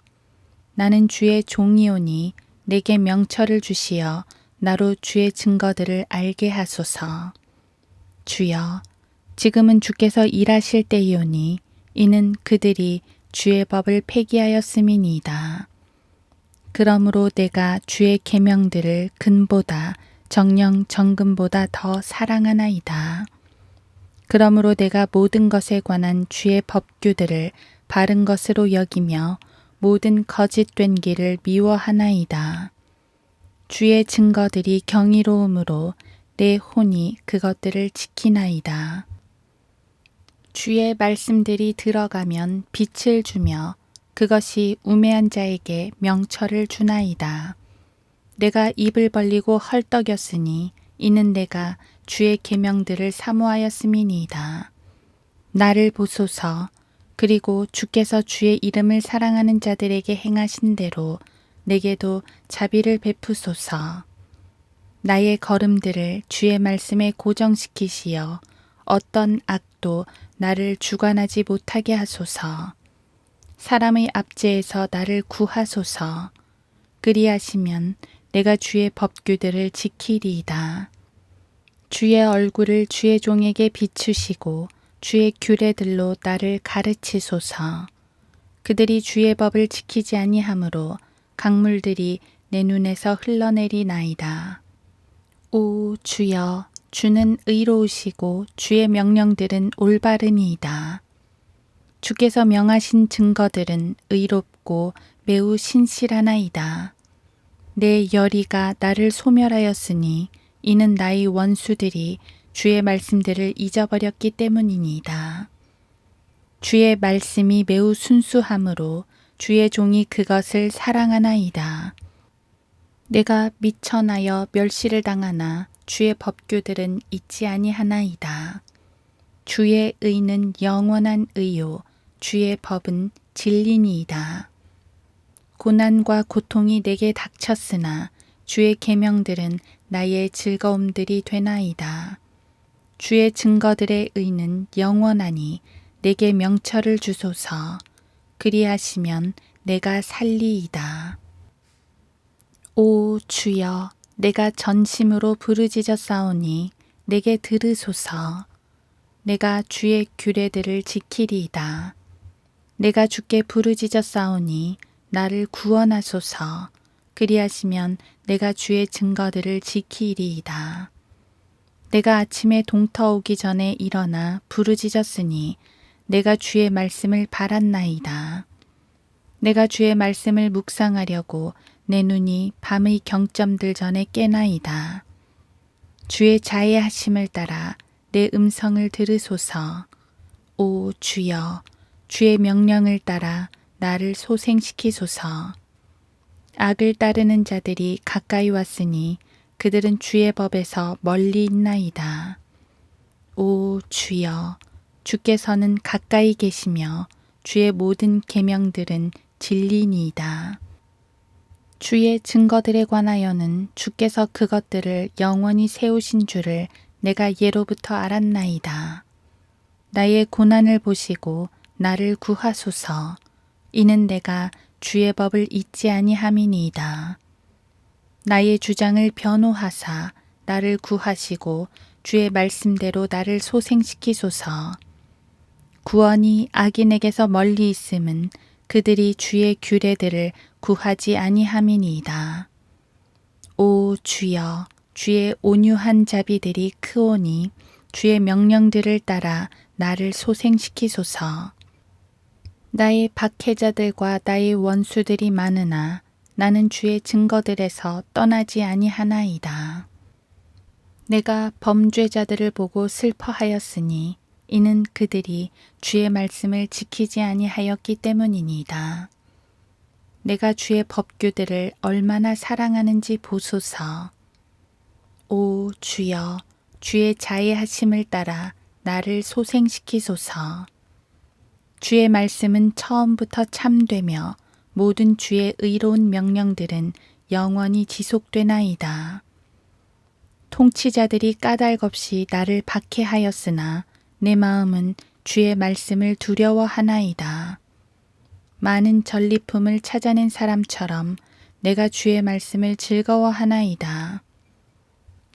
나는 주의 종이오니 내게 명철을 주시어 나로 주의 증거들을 알게 하소서. 주여, 지금은 주께서 일하실 때이오니 이는 그들이 주의 법을 폐기하였음이니이다. 그러므로 내가 주의 계명들을 금보다 정령 정금보다 더 사랑하나이다. 그러므로 내가 모든 것에 관한 주의 법규들을 바른 것으로 여기며 모든 거짓된 길을 미워하나이다. 주의 증거들이 경이로우므로 내 혼이 그것들을 지키나이다. 주의 말씀들이 들어가면 빛을 주며 그것이 우매한 자에게 명철을 주나이다. 내가 입을 벌리고 헐떡였으니 이는 내가 주의 계명들을 사모하였음이니이다. 나를 보소서. 그리고 주께서 주의 이름을 사랑하는 자들에게 행하신 대로 내게도 자비를 베푸소서. 나의 걸음들을 주의 말씀에 고정시키시어 어떤 악도 나를 주관하지 못하게 하소서. 사람의 압제에서 나를 구하소서. 그리하시면 내가 주의 법규들을 지키리이다. 주의 얼굴을 주의 종에게 비추시고 주의 규례들로 나를 가르치소서. 그들이 주의 법을 지키지 아니하므로 강물들이 내 눈에서 흘러내리나이다. 오 주여, 주는 의로우시고 주의 명령들은 올바르니이다. 주께서 명하신 증거들은 의롭고 매우 신실하나이다. 내 열의가 나를 소멸하였으니 이는 나의 원수들이 주의 말씀들을 잊어버렸기 때문이니이다. 주의 말씀이 매우 순수하므로 주의 종이 그것을 사랑하나이다. 내가 미천하여 멸시를 당하나 주의 법규들은 잊지 아니하나이다. 주의 의는 영원한 의요 주의 법은 진리니이다. 고난과 고통이 내게 닥쳤으나 주의 계명들은 나의 즐거움들이 되나이다. 주의 증거들의 의는 영원하니 내게 명철을 주소서. 그리하시면 내가 살리이다. 오 주여, 내가 전심으로 부르짖어 싸우니 내게 들으소서. 내가 주의 규례들을 지키리이다. 내가 주께 부르짖어 싸우니 나를 구원하소서. 그리하시면 내가 주의 증거들을 지키리이다. 내가 아침에 동터오기 전에 일어나 부르짖었으니 내가 주의 말씀을 바랐나이다. 내가 주의 말씀을 묵상하려고 내 눈이 밤의 경점들 전에 깨나이다. 주의 자애하심을 따라 내 음성을 들으소서. 오 주여, 주의 명령을 따라 나를 소생시키소서. 악을 따르는 자들이 가까이 왔으니 그들은 주의 법에서 멀리 있나이다. 오 주여, 주께서는 가까이 계시며 주의 모든 계명들은 진리니이다. 주의 증거들에 관하여는 주께서 그것들을 영원히 세우신 줄을 내가 예로부터 알았나이다. 나의 고난을 보시고 나를 구하소서. 이는 내가 주의 법을 잊지 아니함이니이다. 나의 주장을 변호하사 나를 구하시고 주의 말씀대로 나를 소생시키소서. 구원이 악인에게서 멀리 있음은 그들이 주의 규례들을 구하지 아니함이니이다. 오 주여, 주의 온유한 자비들이 크오니 주의 명령들을 따라 나를 소생시키소서. 나의 박해자들과 나의 원수들이 많으나 나는 주의 증거들에서 떠나지 아니하나이다. 내가 범죄자들을 보고 슬퍼하였으니 이는 그들이 주의 말씀을 지키지 아니하였기 때문이니이다. 내가 주의 법규들을 얼마나 사랑하는지 보소서. 오 주여, 주의 자애하심을 따라 나를 소생시키소서. 주의 말씀은 처음부터 참되며 모든 주의 의로운 명령들은 영원히 지속되나이다. 통치자들이 까닭없이 나를 박해하였으나 내 마음은 주의 말씀을 두려워하나이다. 많은 전리품을 찾아낸 사람처럼 내가 주의 말씀을 즐거워하나이다.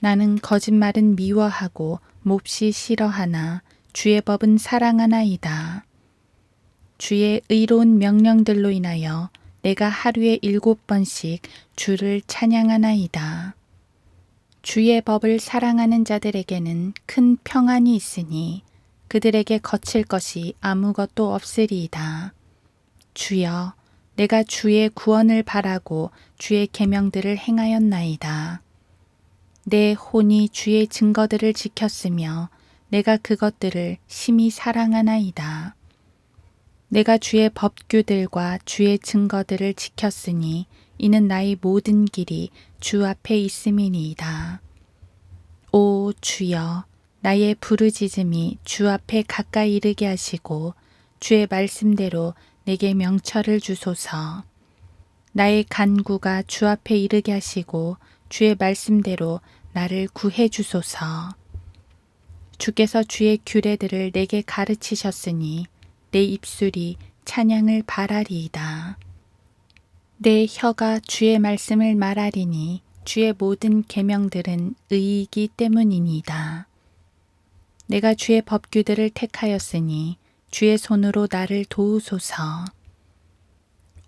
나는 거짓말은 미워하고 몹시 싫어하나 주의 법은 사랑하나이다. 주의 의로운 명령들로 인하여 내가 하루에 7번씩 주를 찬양하나이다. 주의 법을 사랑하는 자들에게는 큰 평안이 있으니 그들에게 거칠 것이 아무것도 없으리이다. 주여, 내가 주의 구원을 바라고 주의 계명들을 행하였나이다. 내 혼이 주의 증거들을 지켰으며 내가 그것들을 심히 사랑하나이다. 내가 주의 법규들과 주의 증거들을 지켰으니 이는 나의 모든 길이 주 앞에 있음이니이다. 오 주여, 나의 부르짖음이 주 앞에 가까이 이르게 하시고 주의 말씀대로 내게 명철을 주소서. 나의 간구가 주 앞에 이르게 하시고 주의 말씀대로 나를 구해 주소서. 주께서 주의 규례들을 내게 가르치셨으니 내 입술이 찬양을 바라리이다. 내 혀가 주의 말씀을 말하리니 주의 모든 계명들은 의이기 때문이니이다. 내가 주의 법규들을 택하였으니 주의 손으로 나를 도우소서.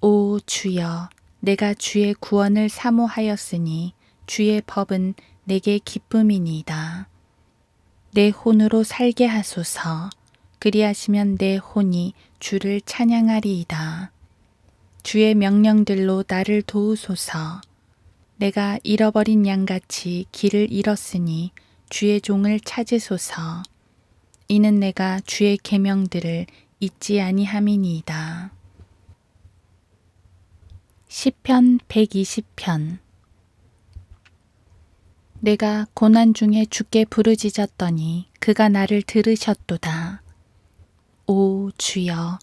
오 주여, 내가 주의 구원을 사모하였으니 주의 법은 내게 기쁨이니이다. 내 혼으로 살게 하소서. 그리하시면 내 혼이 주를 찬양하리이다. 주의 명령들로 나를 도우소서. 내가 잃어버린 양같이 길을 잃었으니 주의 종을 찾으소서. 이는 내가 주의 계명들을 잊지 아니함이니이다. 시편 120편. 내가 고난 중에 주께 부르짖었더니 그가 나를 들으셨도다. 오 주여,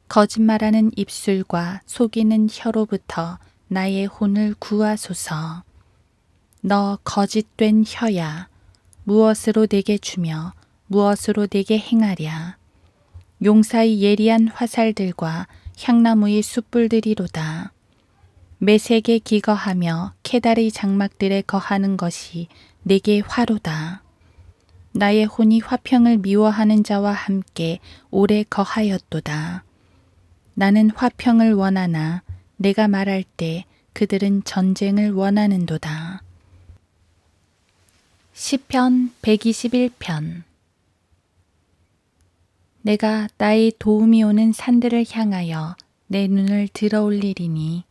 거짓말하는 입술과 속이는 혀로부터 나의 혼을 구하소서. 너 거짓된 혀야, 무엇으로 내게 주며 무엇으로 내게 행하랴. 용사의 예리한 화살들과 향나무의 숯불들이로다. 메색에 기거하며 케다리 장막들에 거하는 것이 내게 화로다. 나의 혼이 화평을 미워하는 자와 함께 오래 거하였도다. 나는 화평을 원하나 내가 말할 때 그들은 전쟁을 원하는도다. 시편 121편. 내가 나의 도움이 오는 산들을 향하여 내 눈을 들어 올리리니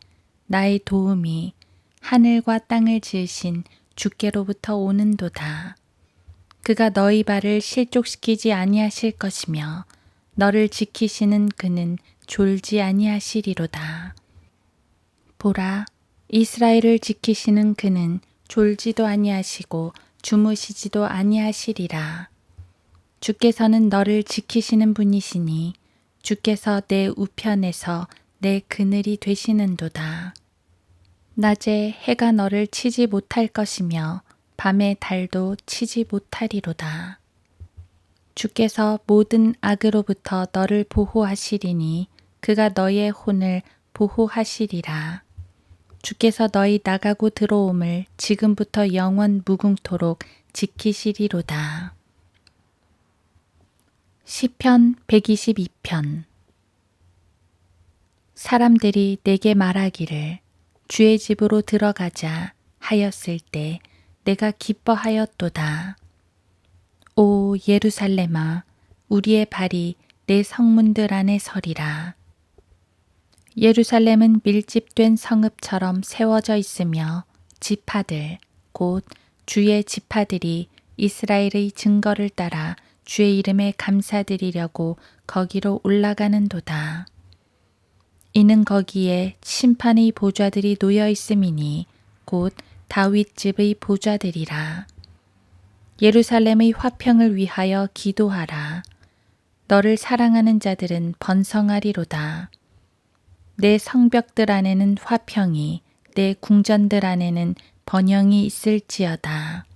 나의 도움이 하늘과 땅을 지으신 주께로부터 오는도다. 그가 너희 발을 실족시키지 아니하실 것이며 너를 지키시는 그는 졸지 아니하시리로다. 보라, 이스라엘을 지키시는 그는 졸지도 아니하시고 주무시지도 아니하시리라. 주께서는 너를 지키시는 분이시니 주께서 내 우편에서 내 그늘이 되시는도다. 낮에 해가 너를 치지 못할 것이며 밤에 달도 치지 못하리로다. 주께서 모든 악으로부터 너를 보호하시리니 그가 너의 혼을 보호하시리라. 주께서 너희 나가고 들어옴을 지금부터 영원 무궁토록 지키시리로다. 시편 122편. 사람들이 내게 말하기를 주의 집으로 들어가자 하였을 때 내가 기뻐하였도다. 오 예루살렘아, 우리의 발이 내 성문들 안에 서리라. 예루살렘은 밀집된 성읍처럼 세워져 있으며 지파들, 곧 주의 지파들이 이스라엘의 증거를 따라 주의 이름에 감사드리려고 거기로 올라가는도다. 이는 거기에 심판의 보좌들이 놓여 있음이니 곧 다윗 집의 보좌들이라. 예루살렘의 화평을 위하여 기도하라. 너를 사랑하는 자들은 번성하리로다. 내 성벽들 안에는 화평이, 내 궁전들 안에는 번영이 있을지어다.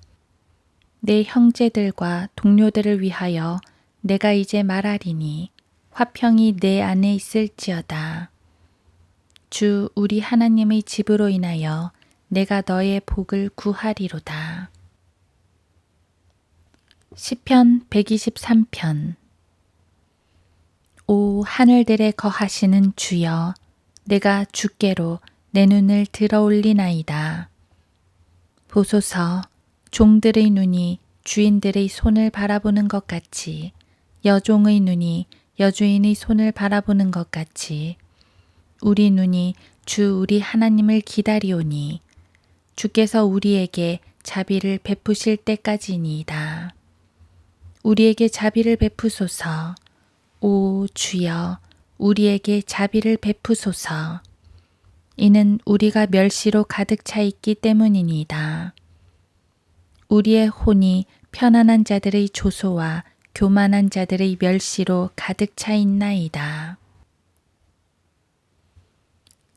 내 형제들과 동료들을 위하여 내가 이제 말하리니 화평이 내 안에 있을지어다. 주 우리 하나님의 집으로 인하여 내가 너의 복을 구하리로다. 시편 123편. 오 하늘들에 거하시는 주여, 내가 주께로 내 눈을 들어 올리나이다. 보소서, 종들의 눈이 주인들의 손을 바라보는 것 같이, 여종의 눈이 여주인의 손을 바라보는 것 같이 우리 눈이 주 우리 하나님을 기다리오니 주께서 우리에게 자비를 베푸실 때까지니이다. 우리에게 자비를 베푸소서. 오 주여, 우리에게 자비를 베푸소서. 이는 우리가 멸시로 가득 차 있기 때문이니이다. 우리의 혼이 편안한 자들의 조소와 교만한 자들의 멸시로 가득 차 있나이다.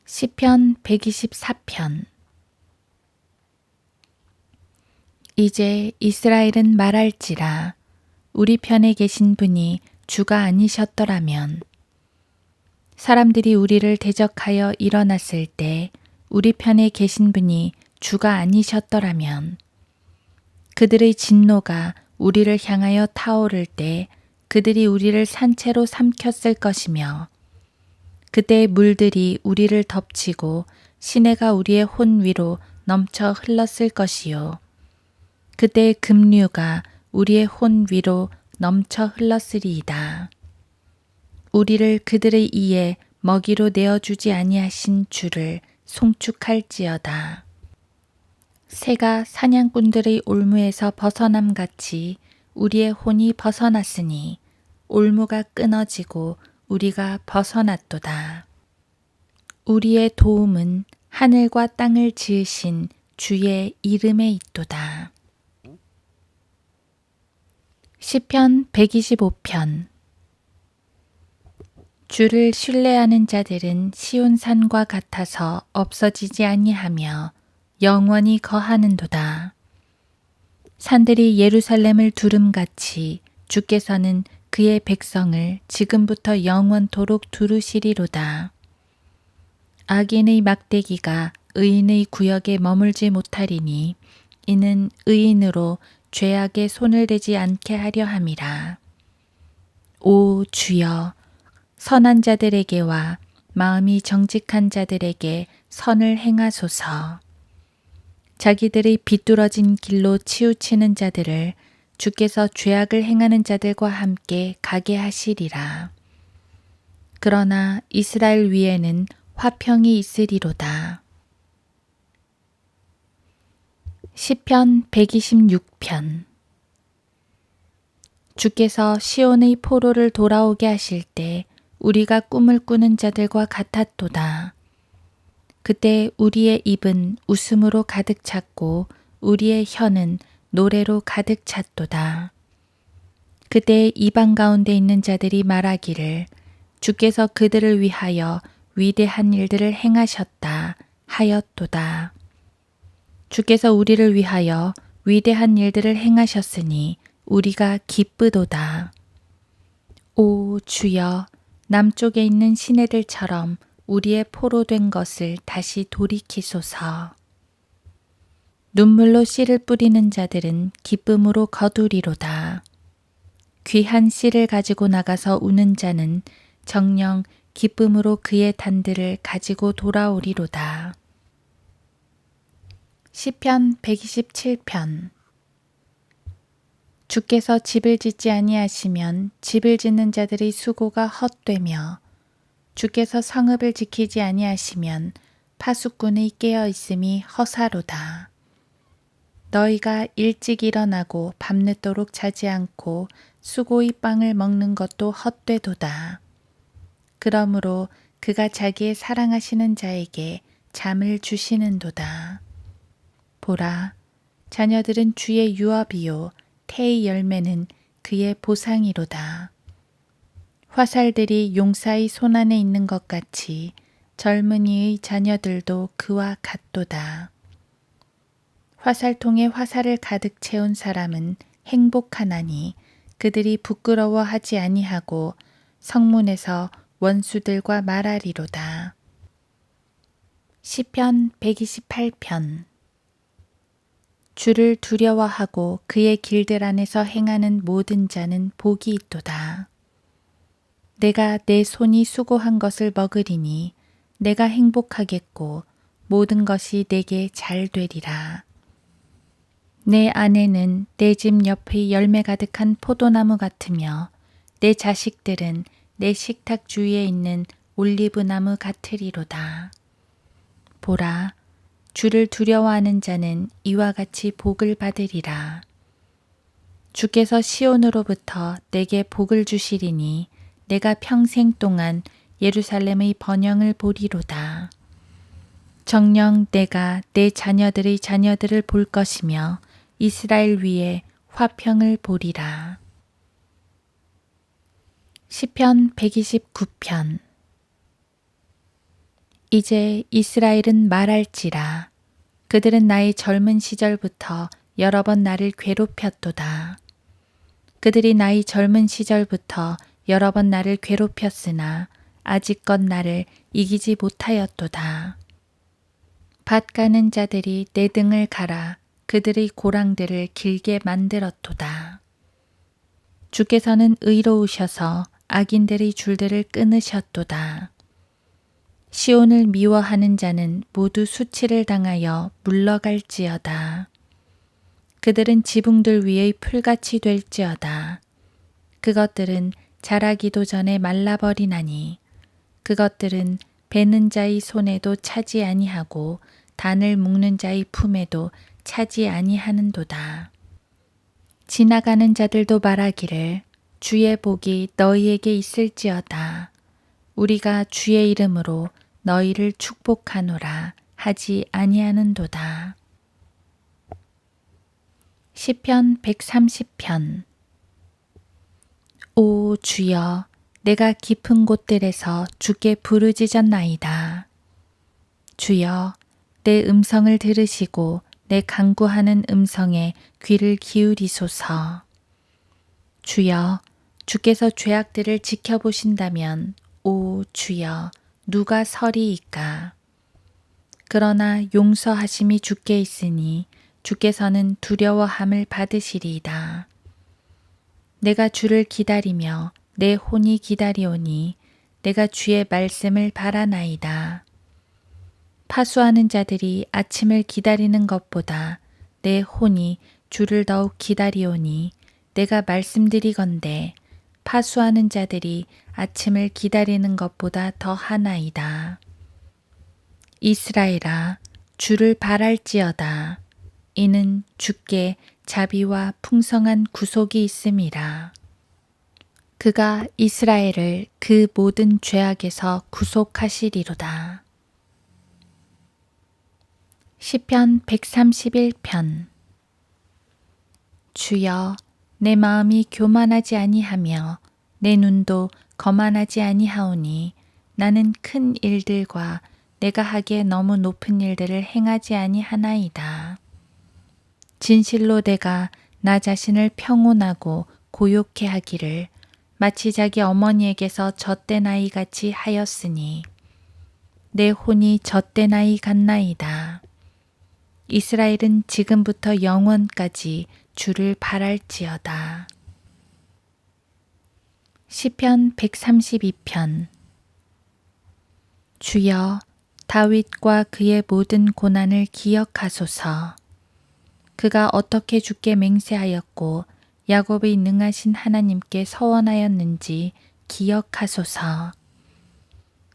시편 124편. 이제 이스라엘은 말할지라, 우리 편에 계신 분이 주가 아니셨더라면. 사람들이 우리를 대적하여 일어났을 때 우리 편에 계신 분이 주가 아니셨더라면. 그들의 진노가 우리를 향하여 타오를 때 그들이 우리를 산채로 삼켰을 것이며, 그때의 물들이 우리를 덮치고 시내가 우리의 혼 위로 넘쳐 흘렀을 것이요. 그때의 급류가 우리의 혼 위로 넘쳐 흘렀으리이다. 우리를 그들의 이에 먹이로 내어주지 아니하신 주를 송축할지어다. 새가 사냥꾼들의 올무에서 벗어남같이 우리의 혼이 벗어났으니 올무가 끊어지고 우리가 벗어났도다. 우리의 도움은 하늘과 땅을 지으신 주의 이름에 있도다. 시편 125편. 주를 신뢰하는 자들은 시온산과 같아서 없어지지 아니하며 영원히 거하는도다. 산들이 예루살렘을 두름같이 주께서는 그의 백성을 지금부터 영원토록 두르시리로다. 악인의 막대기가 의인의 구역에 머물지 못하리니 이는 의인으로 죄악에 손을 대지 않게 하려 함이라. 오 주여, 선한 자들에게와 마음이 정직한 자들에게 선을 행하소서. 자기들의 비뚤어진 길로 치우치는 자들을 주께서 죄악을 행하는 자들과 함께 가게 하시리라. 그러나 이스라엘 위에는 화평이 있으리로다. 시편 126편. 주께서 시온의 포로를 돌아오게 하실 때 우리가 꿈을 꾸는 자들과 같았도다. 그때 우리의 입은 웃음으로 가득 찼고 우리의 혀는 노래로 가득 찼도다. 그때 이방 가운데 있는 자들이 말하기를 주께서 그들을 위하여 위대한 일들을 행하셨다 하였도다. 주께서 우리를 위하여 위대한 일들을 행하셨으니 우리가 기쁘도다. 오 주여, 남쪽에 있는 시내들처럼 우리의 포로된 것을 다시 돌이키소서. 눈물로 씨를 뿌리는 자들은 기쁨으로 거두리로다. 귀한 씨를 가지고 나가서 우는 자는 정녕 기쁨으로 그의 단들을 가지고 돌아오리로다. 시편 127편. 주께서 집을 짓지 아니하시면 집을 짓는 자들의 수고가 헛되며 주께서 성읍을 지키지 아니하시면 파수꾼의 깨어 있음이 허사로다. 너희가 일찍 일어나고 밤늦도록 자지 않고 수고의 빵을 먹는 것도 헛되도다. 그러므로 그가 자기의 사랑하시는 자에게 잠을 주시는도다. 보라, 자녀들은 주의 유업이요 태의 열매는 그의 보상이로다. 화살들이 용사의 손안에 있는 것 같이 젊은이의 자녀들도 그와 같도다. 화살통에 화살을 가득 채운 사람은 행복하나니 그들이 부끄러워하지 아니하고 성문에서 원수들과 말하리로다. 시편 128편. 주를 두려워하고 그의 길들 안에서 행하는 모든 자는 복이 있도다. 내가 내 손이 수고한 것을 먹으리니 내가 행복하겠고 모든 것이 내게 잘 되리라. 내 아내는 내 집 옆의 열매 가득한 포도나무 같으며 내 자식들은 내 식탁 주위에 있는 올리브나무 같으리로다. 보라, 주를 두려워하는 자는 이와 같이 복을 받으리라. 주께서 시온으로부터 내게 복을 주시리니 내가 평생 동안 예루살렘의 번영을 보리로다. 정녕 내가 내 자녀들의 자녀들을 볼 것이며 이스라엘 위에 화평을 보리라. 시편 129편. 이제 이스라엘은 말할지라. 그들은 나의 젊은 시절부터 여러 번 나를 괴롭혔도다. 그들이 나의 젊은 시절부터 여러 번 나를 괴롭혔으나 아직껏 나를 이기지 못하였도다. 밭 가는 자들이 내 등을 갈아 그들의 고랑들을 길게 만들었도다. 주께서는 의로우셔서 악인들의 줄들을 끊으셨도다. 시온을 미워하는 자는 모두 수치를 당하여 물러갈지어다. 그들은 지붕들 위의 풀같이 될지어다. 그것들은 자라기도 전에 말라버리나니 그것들은 베는 자의 손에도 차지 아니하고 단을 묶는 자의 품에도 차지 아니하는도다. 지나가는 자들도 말하기를 주의 복이 너희에게 있을지어다. 우리가 주의 이름으로 너희를 축복하노라 하지 아니하는도다. 시편 130편. 오 주여, 내가 깊은 곳들에서 주께 부르짖었나이다. 주여, 내 음성을 들으시고 내 간구하는 음성에 귀를 기울이소서. 주여, 주께서 죄악들을 지켜보신다면 오 주여, 누가 서리이까? 그러나 용서하심이 주께 있으니 주께서는 두려워함을 받으시리이다. 내가 주를 기다리며 내 혼이 기다리오니 내가 주의 말씀을 바라나이다. 파수하는 자들이 아침을 기다리는 것보다 내 혼이 주를 더욱 기다리오니 내가 말씀드리건대 파수하는 자들이 아침을 기다리는 것보다 더하나이다. 이스라엘아, 주를 바랄지어다. 이는 주께 자비와 풍성한 구속이 있음이라. 그가 이스라엘을 그 모든 죄악에서 구속하시리로다. 시편 131편. 주여, 내 마음이 교만하지 아니하며 내 눈도 거만하지 아니하오니 나는 큰 일들과 내가 하기에 너무 높은 일들을 행하지 아니하나이다. 진실로 내가 나 자신을 평온하고 고요케 하기를 마치 자기 어머니에게서 젖된 아이같이 하였으니 내 혼이 젖대나이 같나이다. 이스라엘은 지금부터 영원까지 주를 바랄지어다. 시편 132편. 주여, 다윗과 그의 모든 고난을 기억하소서. 그가 어떻게 주께 맹세하였고 야곱의 능하신 하나님께 서원하였는지 기억하소서.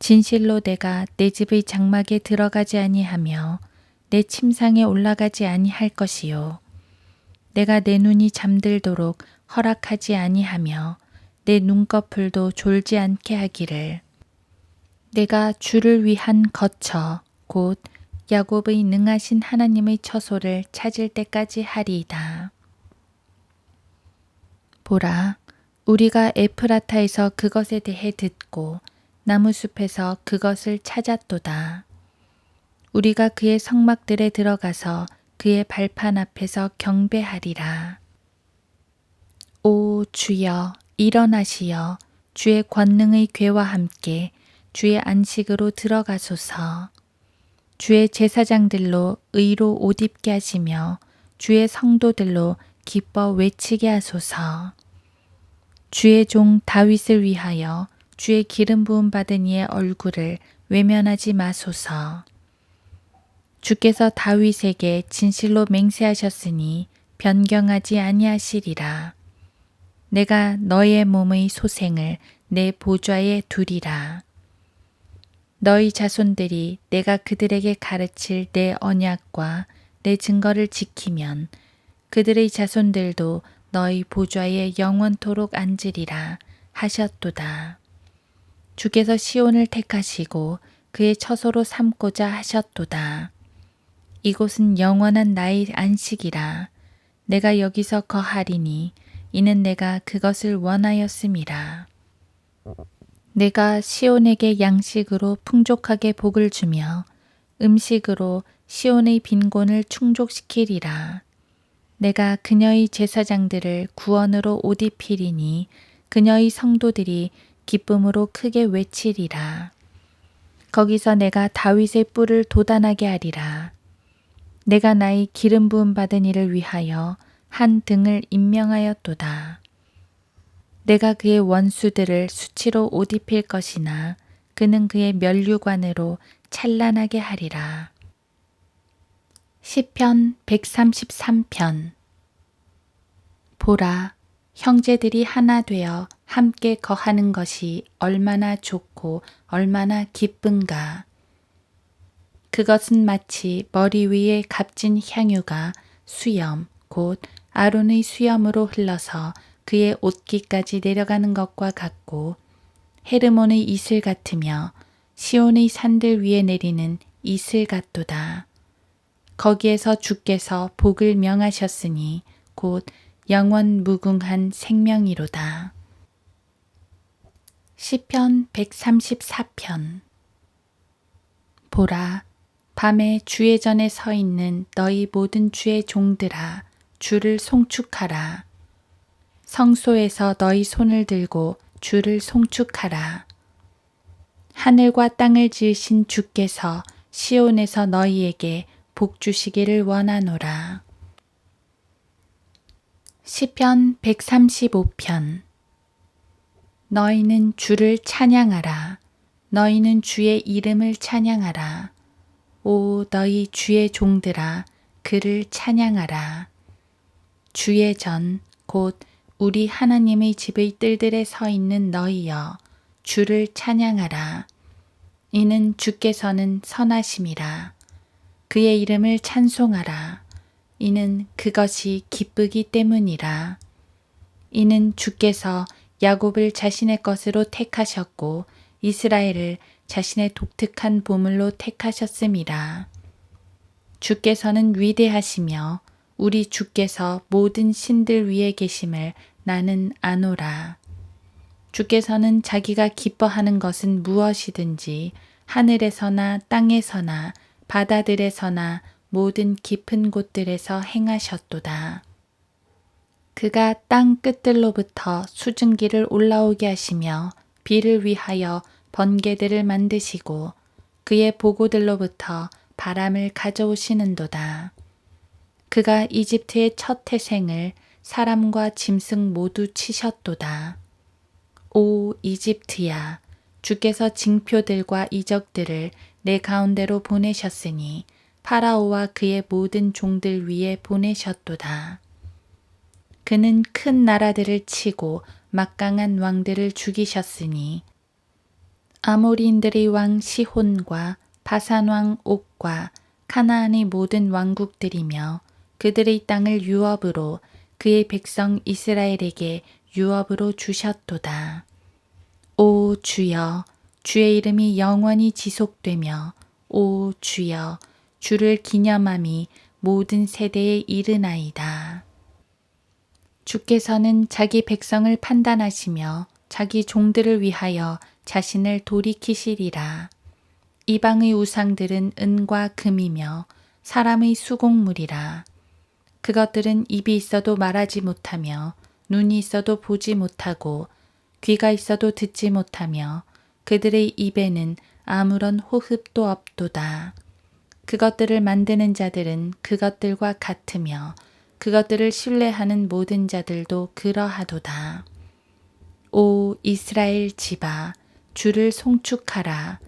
진실로 내가 내 집의 장막에 들어가지 아니하며 내 침상에 올라가지 아니할 것이요. 내가 내 눈이 잠들도록 허락하지 아니하며 내 눈꺼풀도 졸지 않게 하기를. 내가 주를 위한 거처 곧 야곱의 능하신 하나님의 처소를 찾을 때까지 하리이다. 보라, 우리가 에프라타에서 그것에 대해 듣고 나무숲에서 그것을 찾았도다. 우리가 그의 성막들에 들어가서 그의 발판 앞에서 경배하리라. 오 주여, 일어나시어 주의 권능의 궤와 함께 주의 안식으로 들어가소서. 주의 제사장들로 의로 옷 입게 하시며 주의 성도들로 기뻐 외치게 하소서. 주의 종 다윗을 위하여 주의 기름 부음 받은 이의 얼굴을 외면하지 마소서. 주께서 다윗에게 진실로 맹세하셨으니 변경하지 아니하시리라. 내가 너의 몸의 소생을 내 보좌에 두리라. 너희 자손들이 내가 그들에게 가르칠 내 언약과 내 증거를 지키면 그들의 자손들도 너희 보좌에 영원토록 앉으리라 하셨도다. 주께서 시온을 택하시고 그의 처소로 삼고자 하셨도다. 이곳은 영원한 나의 안식이라. 내가 여기서 거하리니 이는 내가 그것을 원하였음이라. 내가 시온에게 양식으로 풍족하게 복을 주며 음식으로 시온의 빈곤을 충족시키리라. 내가 그녀의 제사장들을 구원으로 옷 입히리니 그녀의 성도들이 기쁨으로 크게 외치리라. 거기서 내가 다윗의 뿔을 돋아나게 하리라. 내가 나의 기름 부음 받은 이를 위하여 한 등을 임명하였도다. 내가 그의 원수들을 수치로 옷 입힐 것이나 그는 그의 면류관으로 찬란하게 하리라. 시편 133편. 보라, 형제들이 하나 되어 함께 거하는 것이 얼마나 좋고 얼마나 기쁜가. 그것은 마치 머리 위에 값진 향유가 수염 곧 아론의 수염으로 흘러서 그의 옷깃까지 내려가는 것과 같고 헤르몬의 이슬 같으며 시온의 산들 위에 내리는 이슬 같도다. 거기에서 주께서 복을 명하셨으니 곧 영원 무궁한 생명이로다. 시편 134편. 보라, 밤에 주의 전에 서 있는 너희 모든 주의 종들아, 주를 송축하라. 성소에서 너희 손을 들고 주를 송축하라. 하늘과 땅을 지으신 주께서 시온에서 너희에게 복 주시기를 원하노라. 시편 135편. 너희는 주를 찬양하라. 너희는 주의 이름을 찬양하라. 오 너희 주의 종들아, 그를 찬양하라. 주의 전 곧 우리 하나님의 집의 뜰들에 서 있는 너희여, 주를 찬양하라. 이는 주께서는 선하심이라. 그의 이름을 찬송하라. 이는 그것이 기쁘기 때문이라. 이는 주께서 야곱을 자신의 것으로 택하셨고 이스라엘을 자신의 독특한 보물로 택하셨음이라. 주께서는 위대하시며 우리 주께서 모든 신들 위에 계심을 나는 아노라. 주께서는 자기가 기뻐하는 것은 무엇이든지 하늘에서나 땅에서나 바다들에서나 모든 깊은 곳들에서 행하셨도다. 그가 땅 끝들로부터 수증기를 올라오게 하시며 비를 위하여 번개들을 만드시고 그의 보고들로부터 바람을 가져오시는도다. 그가 이집트의 첫 태생을 사람과 짐승 모두 치셨도다. 오 이집트야, 주께서 징표들과 이적들을 내 가운데로 보내셨으니 파라오와 그의 모든 종들 위에 보내셨도다. 그는 큰 나라들을 치고 막강한 왕들을 죽이셨으니 아모리인들의 왕 시혼과 바산 왕 옥과 카나안의 모든 왕국들이며 그들의 땅을 유업으로 그의 백성 이스라엘에게 유업으로 주셨도다. 오 주여, 주의 이름이 영원히 지속되며 오 주여, 주를 기념함이 모든 세대에 이르나이다. 주께서는 자기 백성을 판단하시며 자기 종들을 위하여 자신을 돌이키시리라. 이방의 우상들은 은과 금이며 사람의 수공물이라. 그것들은 입이 있어도 말하지 못하며 눈이 있어도 보지 못하고 귀가 있어도 듣지 못하며 그들의 입에는 아무런 호흡도 없도다. 그것들을 만드는 자들은 그것들과 같으며 그것들을 신뢰하는 모든 자들도 그러하도다. 오 이스라엘 집아, 주를 송축하라.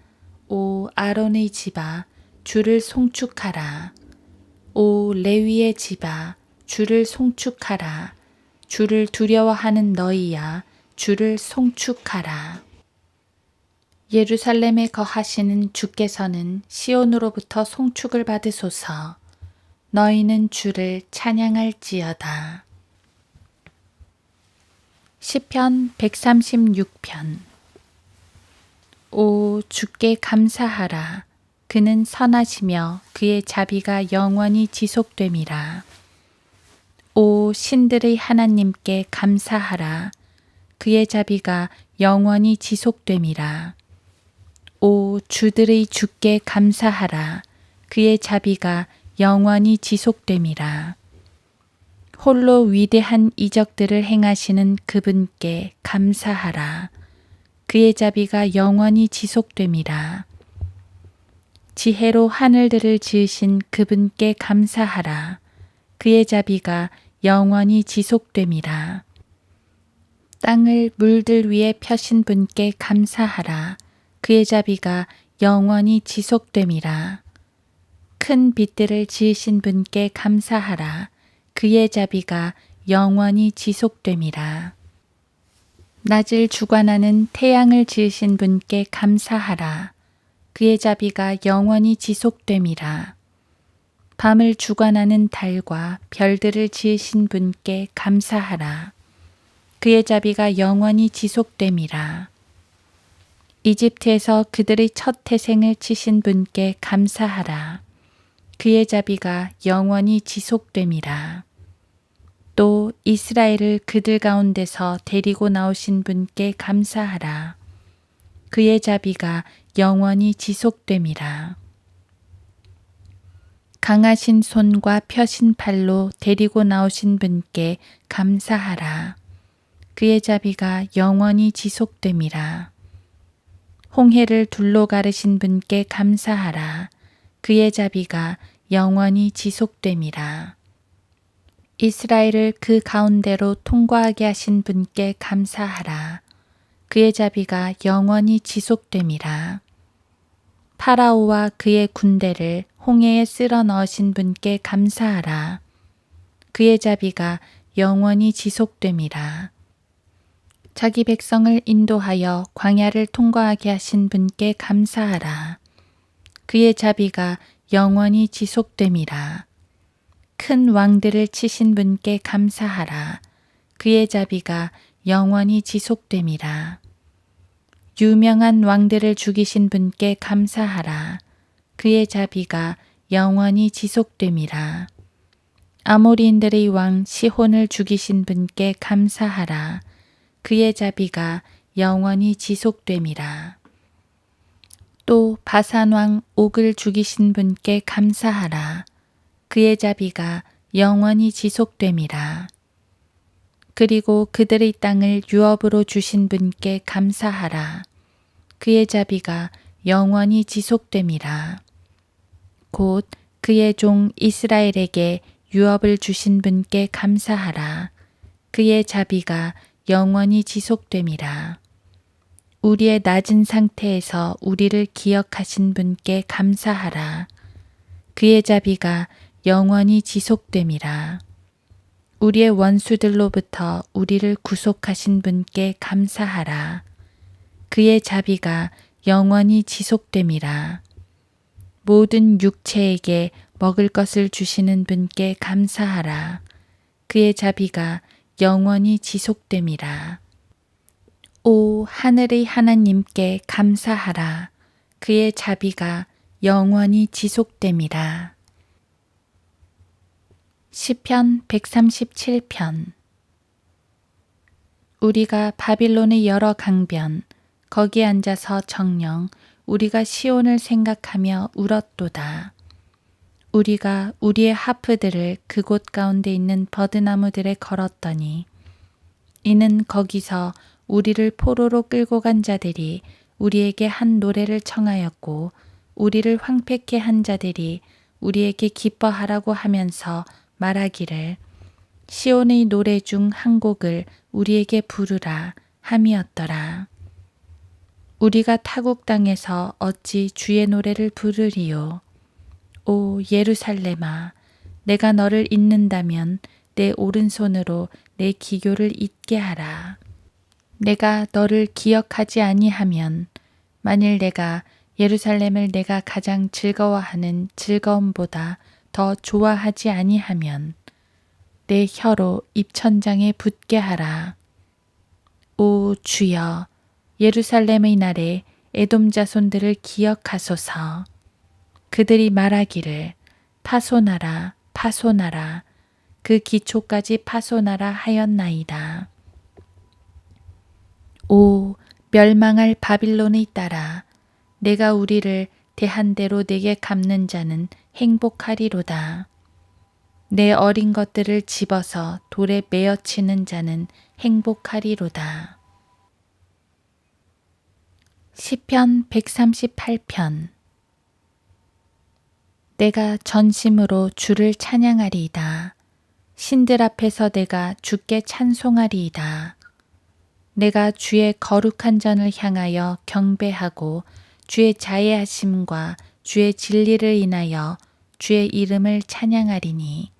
오 아론의 집아, 주를 송축하라. 오 레위의 집아, 주를 송축하라. 주를 두려워하는 너희야, 주를 송축하라. 예루살렘에 거하시는 주께서는 시온으로부터 송축을 받으소서. 너희는 주를 찬양할지어다. 시편 136편. 오 주께 감사하라. 그는 선하시며 그의 자비가 영원히 지속됨이라. 오 신들의 하나님께 감사하라. 그의 자비가 영원히 지속됨이라. 오 주들의 주께 감사하라. 그의 자비가 영원히 지속됨이라. 홀로 위대한 이적들을 행하시는 그분께 감사하라. 그의 자비가 영원히 지속됨이라. 지혜로 하늘들을 지으신 그분께 감사하라. 그의 자비가 영원히 지속됨이라. 땅을 물들 위에 펴신 분께 감사하라. 그의 자비가 영원히 지속됨이라. 큰 빛들을 지으신 분께 감사하라. 그의 자비가 영원히 지속됨이라. 낮을 주관하는 태양을 지으신 분께 감사하라. 그의 자비가 영원히 지속됨이라. 밤을 주관하는 달과 별들을 지으신 분께 감사하라. 그의 자비가 영원히 지속됨이라. 이집트에서 그들의 첫 태생을 치신 분께 감사하라. 그의 자비가 영원히 지속됨이라. 또 이스라엘을 그들 가운데서 데리고 나오신 분께 감사하라. 그의 자비가 영원히 지속됨이라. 강하신 손과 펴신 팔로 데리고 나오신 분께 감사하라. 그의 자비가 영원히 지속됨이라. 홍해를 둘로 가르신 분께 감사하라. 그의 자비가 영원히 지속됨이라. 이스라엘을 그 가운데로 통과하게 하신 분께 감사하라. 그의 자비가 영원히 지속됨이라. 파라오와 그의 군대를 홍해에 쓸어 넣으신 분께 감사하라. 그의 자비가 영원히 지속됨이라. 자기 백성을 인도하여 광야를 통과하게 하신 분께 감사하라. 그의 자비가 영원히 지속됨이라. 큰 왕들을 치신 분께 감사하라. 그의 자비가 영원히 지속됨이라. 유명한 왕들을 죽이신 분께 감사하라. 그의 자비가 영원히 지속됨이라. 아모리인들의 왕 시혼을 죽이신 분께 감사하라. 그의 자비가 영원히 지속됨이라. 또 바산 왕 옥을 죽이신 분께 감사하라. 그의 자비가 영원히 지속됨이라. 그리고 그들의 땅을 유업으로 주신 분께 감사하라. 그의 자비가 영원히 지속됨이라. 곧 그의 종 이스라엘에게 유업을 주신 분께 감사하라. 그의 자비가 영원히 지속됨이라. 우리의 낮은 상태에서 우리를 기억하신 분께 감사하라. 그의 자비가 영원히 지속됨이라. 우리의 원수들로부터 우리를 구속하신 분께 감사하라. 그의 자비가 영원히 지속됨이라. 모든 육체에게 먹을 것을 주시는 분께 감사하라. 그의 자비가 영원히 지속됨이라. 오 하늘의 하나님께 감사하라. 그의 자비가 영원히 지속됨이라. 시편 137편. 우리가 바빌론의 여러 강변 거기 앉아서 정령 우리가 시온을 생각하며 울었도다. 우리가 우리의 하프들을 그곳 가운데 있는 버드나무들에 걸었더니 이는 거기서 우리를 포로로 끌고 간 자들이 우리에게 한 노래를 청하였고 우리를 황폐케 한 자들이 우리에게 기뻐하라고 하면서 말하기를 시온의 노래 중 한 곡을 우리에게 부르라 함이었더라. 우리가 타국 땅에서 어찌 주의 노래를 부르리요. 오 예루살렘아, 내가 너를 잊는다면 내 오른손으로 내 기교를 잊게 하라. 내가 너를 기억하지 아니하면 만일 내가 예루살렘을 내가 가장 즐거워하는 즐거움보다 더 좋아하지 아니하면 내 혀로 입천장에 붙게 하라. 오 주여, 예루살렘의 날에 에돔 자손들을 기억하소서. 그들이 말하기를 파손하라 파손하라 그 기초까지 파손하라 하였나이다. 오 멸망할 바빌론의 딸아, 내가 우리를 대한 대로 내게 갚는 자는 행복하리로다. 내 어린 것들을 집어서 돌에 메어치는 자는 행복하리로다. 시편 138편. 내가 전심으로 주를 찬양하리이다. 신들 앞에서 내가 주께 찬송하리이다. 내가 주의 거룩한 전을 향하여 경배하고 주의 자애하심과 주의 진리를 인하여 주의 이름을 찬양하리니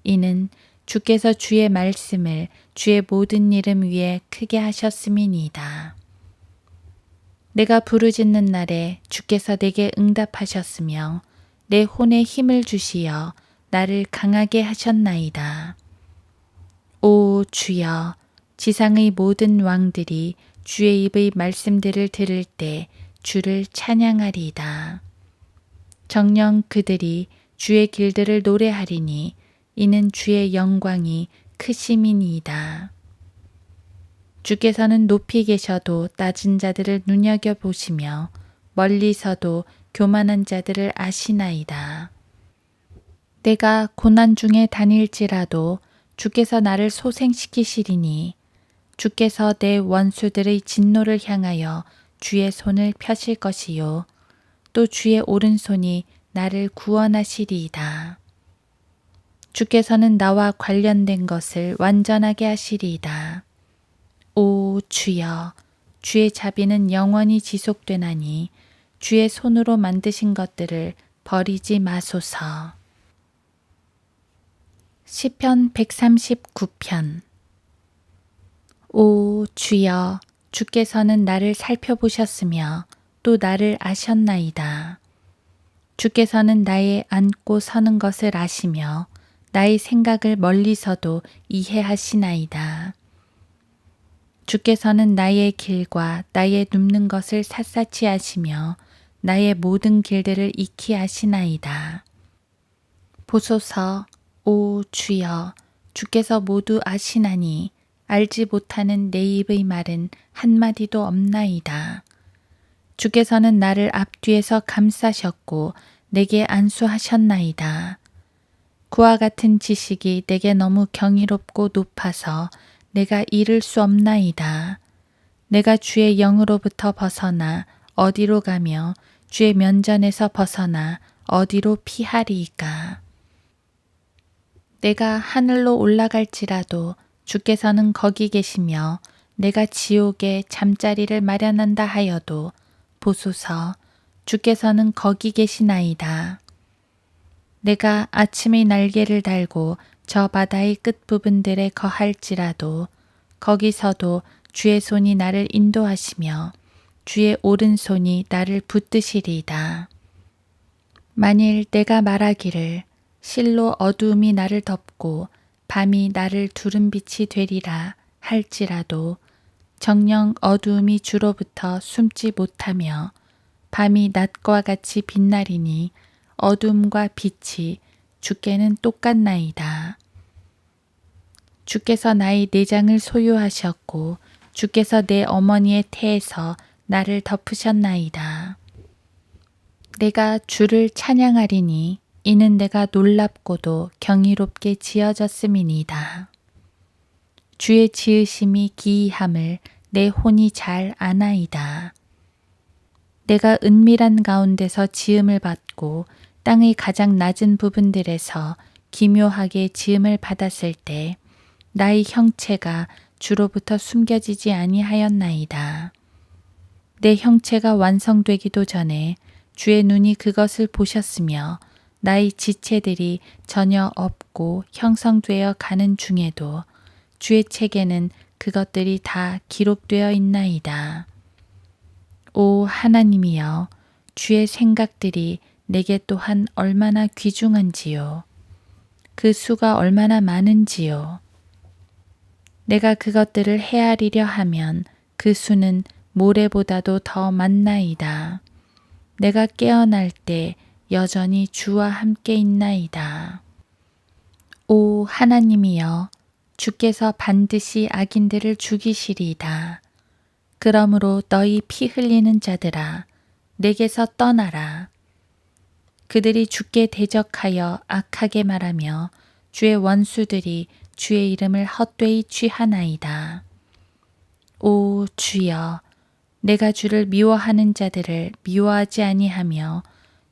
이는 주께서 주의 말씀을 주의 모든 이름 위에 크게 하셨음이니이다. 내가 부르짖는 날에 주께서 내게 응답하셨으며 내 혼에 힘을 주시어 나를 강하게 하셨나이다. 오 주여, 지상의 모든 왕들이 주의 입의 말씀들을 들을 때 주를 찬양하리이다. 정녕 그들이 주의 길들을 노래하리니 이는 주의 영광이 크심이니이다. 주께서는 높이 계셔도 낮은 자들을 눈여겨보시며 멀리서도 교만한 자들을 아시나이다. 내가 고난 중에 다닐지라도 주께서 나를 소생시키시리니 주께서 내 원수들의 진노를 향하여 주의 손을 펴실 것이요 또 주의 오른손이 나를 구원하시리이다. 주께서는 나와 관련된 것을 완전하게 하시리이다. 오 주여, 주의 자비는 영원히 지속되나니 주의 손으로 만드신 것들을 버리지 마소서. 시편 139편. 오 주여, 주께서는 나를 살펴보셨으며 또 나를 아셨나이다. 주께서는 나의 앉고 서는 것을 아시며 나의 생각을 멀리서도 이해하시나이다. 주께서는 나의 길과 나의 눕는 것을 샅샅이 아시며 나의 모든 길들을 익히 아시나이다. 보소서, 오 주여, 주께서 모두 아시나니 알지 못하는 내 입의 말은 한마디도 없나이다. 주께서는 나를 앞뒤에서 감싸셨고 내게 안수하셨나이다. 그와 같은 지식이 내게 너무 경이롭고 높아서 내가 이를 수 없나이다. 내가 주의 영으로부터 벗어나 어디로 가며 주의 면전에서 벗어나 어디로 피하리이까. 내가 하늘로 올라갈지라도 주께서는 거기 계시며 내가 지옥에 잠자리를 마련한다 하여도 보소서 주께서는 거기 계시나이다. 내가 아침의 날개를 달고 저 바다의 끝부분들에 거할지라도 거기서도 주의 손이 나를 인도하시며 주의 오른손이 나를 붙드시리이다. 만일 내가 말하기를 실로 어두움이 나를 덮고 밤이 나를 두른 빛이 되리라 할지라도 정녕 어두움이 주로부터 숨지 못하며 밤이 낮과 같이 빛나리니 어둠과 빛이 주께는 똑같나이다. 주께서 나의 내장을 소유하셨고 주께서 내 어머니의 태에서 나를 덮으셨나이다. 내가 주를 찬양하리니 이는 내가 놀랍고도 경이롭게 지어졌음이니이다. 주의 지으심이 기이함을 내 혼이 잘 아나이다. 내가 은밀한 가운데서 지음을 받고 땅의 가장 낮은 부분들에서 기묘하게 지음을 받았을 때 나의 형체가 주로부터 숨겨지지 아니하였나이다. 내 형체가 완성되기도 전에 주의 눈이 그것을 보셨으며 나의 지체들이 전혀 없고 형성되어 가는 중에도 주의 책에는 그것들이 다 기록되어 있나이다. 오 하나님이여, 주의 생각들이 내게 또한 얼마나 귀중한지요. 그 수가 얼마나 많은지요. 내가 그것들을 헤아리려 하면 그 수는 모래보다도 더 많나이다. 내가 깨어날 때 여전히 주와 함께 있나이다. 오 하나님이여, 주께서 반드시 악인들을 죽이시리이다. 그러므로 너희 피 흘리는 자들아, 내게서 떠나라. 그들이 주께 대적하여 악하게 말하며 주의 원수들이 주의 이름을 헛되이 취하나이다. 오 주여, 내가 주를 미워하는 자들을 미워하지 아니하며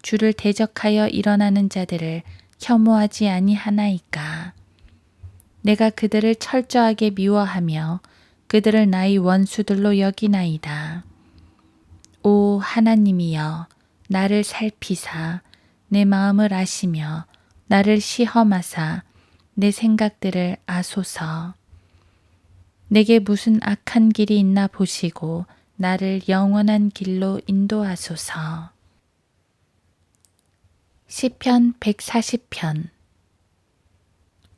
주를 대적하여 일어나는 자들을 혐오하지 아니하나이까. 내가 그들을 철저하게 미워하며 그들을 나의 원수들로 여기나이다. 오 하나님이여, 나를 살피사 내 마음을 아시며 나를 시험하사 내 생각들을 아소서. 내게 무슨 악한 길이 있나 보시고 나를 영원한 길로 인도하소서. 시편 140편.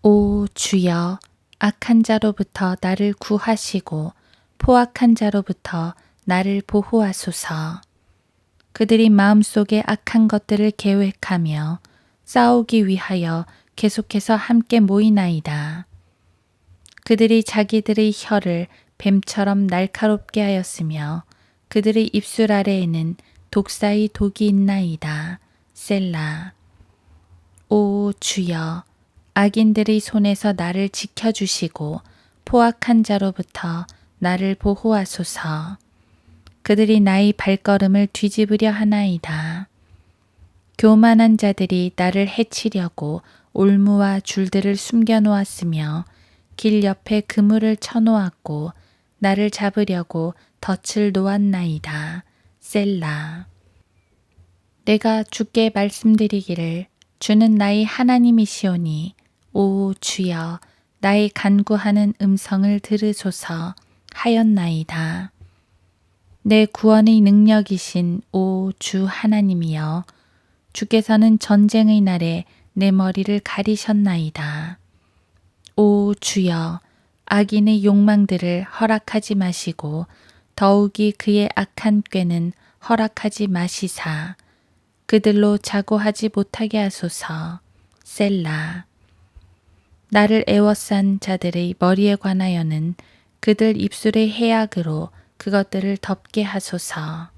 오 주여, 악한 자로부터 나를 구하시고 포악한 자로부터 나를 보호하소서. 그들이 마음속에 악한 것들을 계획하며 싸우기 위하여 계속해서 함께 모이나이다. 그들이 자기들의 혀를 뱀처럼 날카롭게 하였으며 그들의 입술 아래에는 독사의 독이 있나이다. 셀라. 오 주여, 악인들의 손에서 나를 지켜주시고 포악한 자로부터 나를 보호하소서. 그들이 나의 발걸음을 뒤집으려 하나이다. 교만한 자들이 나를 해치려고 올무와 줄들을 숨겨놓았으며 길 옆에 그물을 쳐놓았고 나를 잡으려고 덫을 놓았나이다. 셀라. 내가 주께 말씀드리기를 주는 나의 하나님이시오니 오 주여, 나의 간구하는 음성을 들으소서 하였나이다. 내 구원의 능력이신 오 주 하나님이여, 주께서는 전쟁의 날에 내 머리를 가리셨나이다. 오 주여, 악인의 욕망들을 허락하지 마시고 더욱이 그의 악한 꾀는 허락하지 마시사 그들로 자고하지 못하게 하소서. 셀라. 나를 애워싼 자들의 머리에 관하여는 그들 입술의 해악으로 그것들을 덮게 하소서.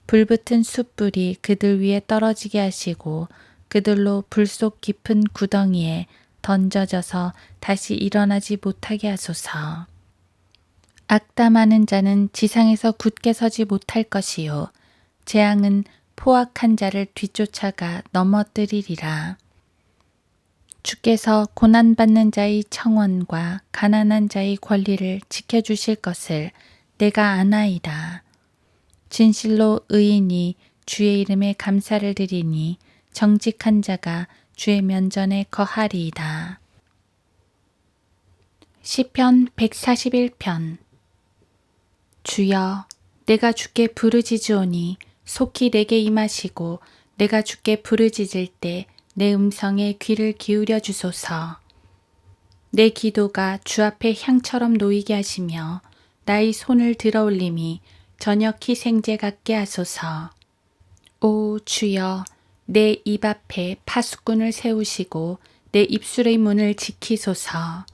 불붙은 숯불이 그들 위에 떨어지게 하시고 그들로 불 속 깊은 구덩이에 던져져서 다시 일어나지 못하게 하소서. 악담하는 자는 지상에서 굳게 서지 못할 것이요 재앙은 포악한 자를 뒤쫓아가 넘어뜨리리라. 주께서 고난받는 자의 청원과 가난한 자의 권리를 지켜주실 것을 내가 아나이다. 진실로 의인이 주의 이름에 감사를 드리니 정직한 자가 주의 면전에 거하리이다. 시편 141편. 주여, 내가 주께 부르짖으오니 속히 내게 임하시고 내가 주께 부르짖을 때 내 음성에 귀를 기울여 주소서. 내 기도가 주 앞에 향처럼 놓이게 하시며 나의 손을 들어 올림이 저녁 희생제 같게 하소서. 오 주여, 내 입 앞에 파수꾼을 세우시고 내 입술의 문을 지키소서.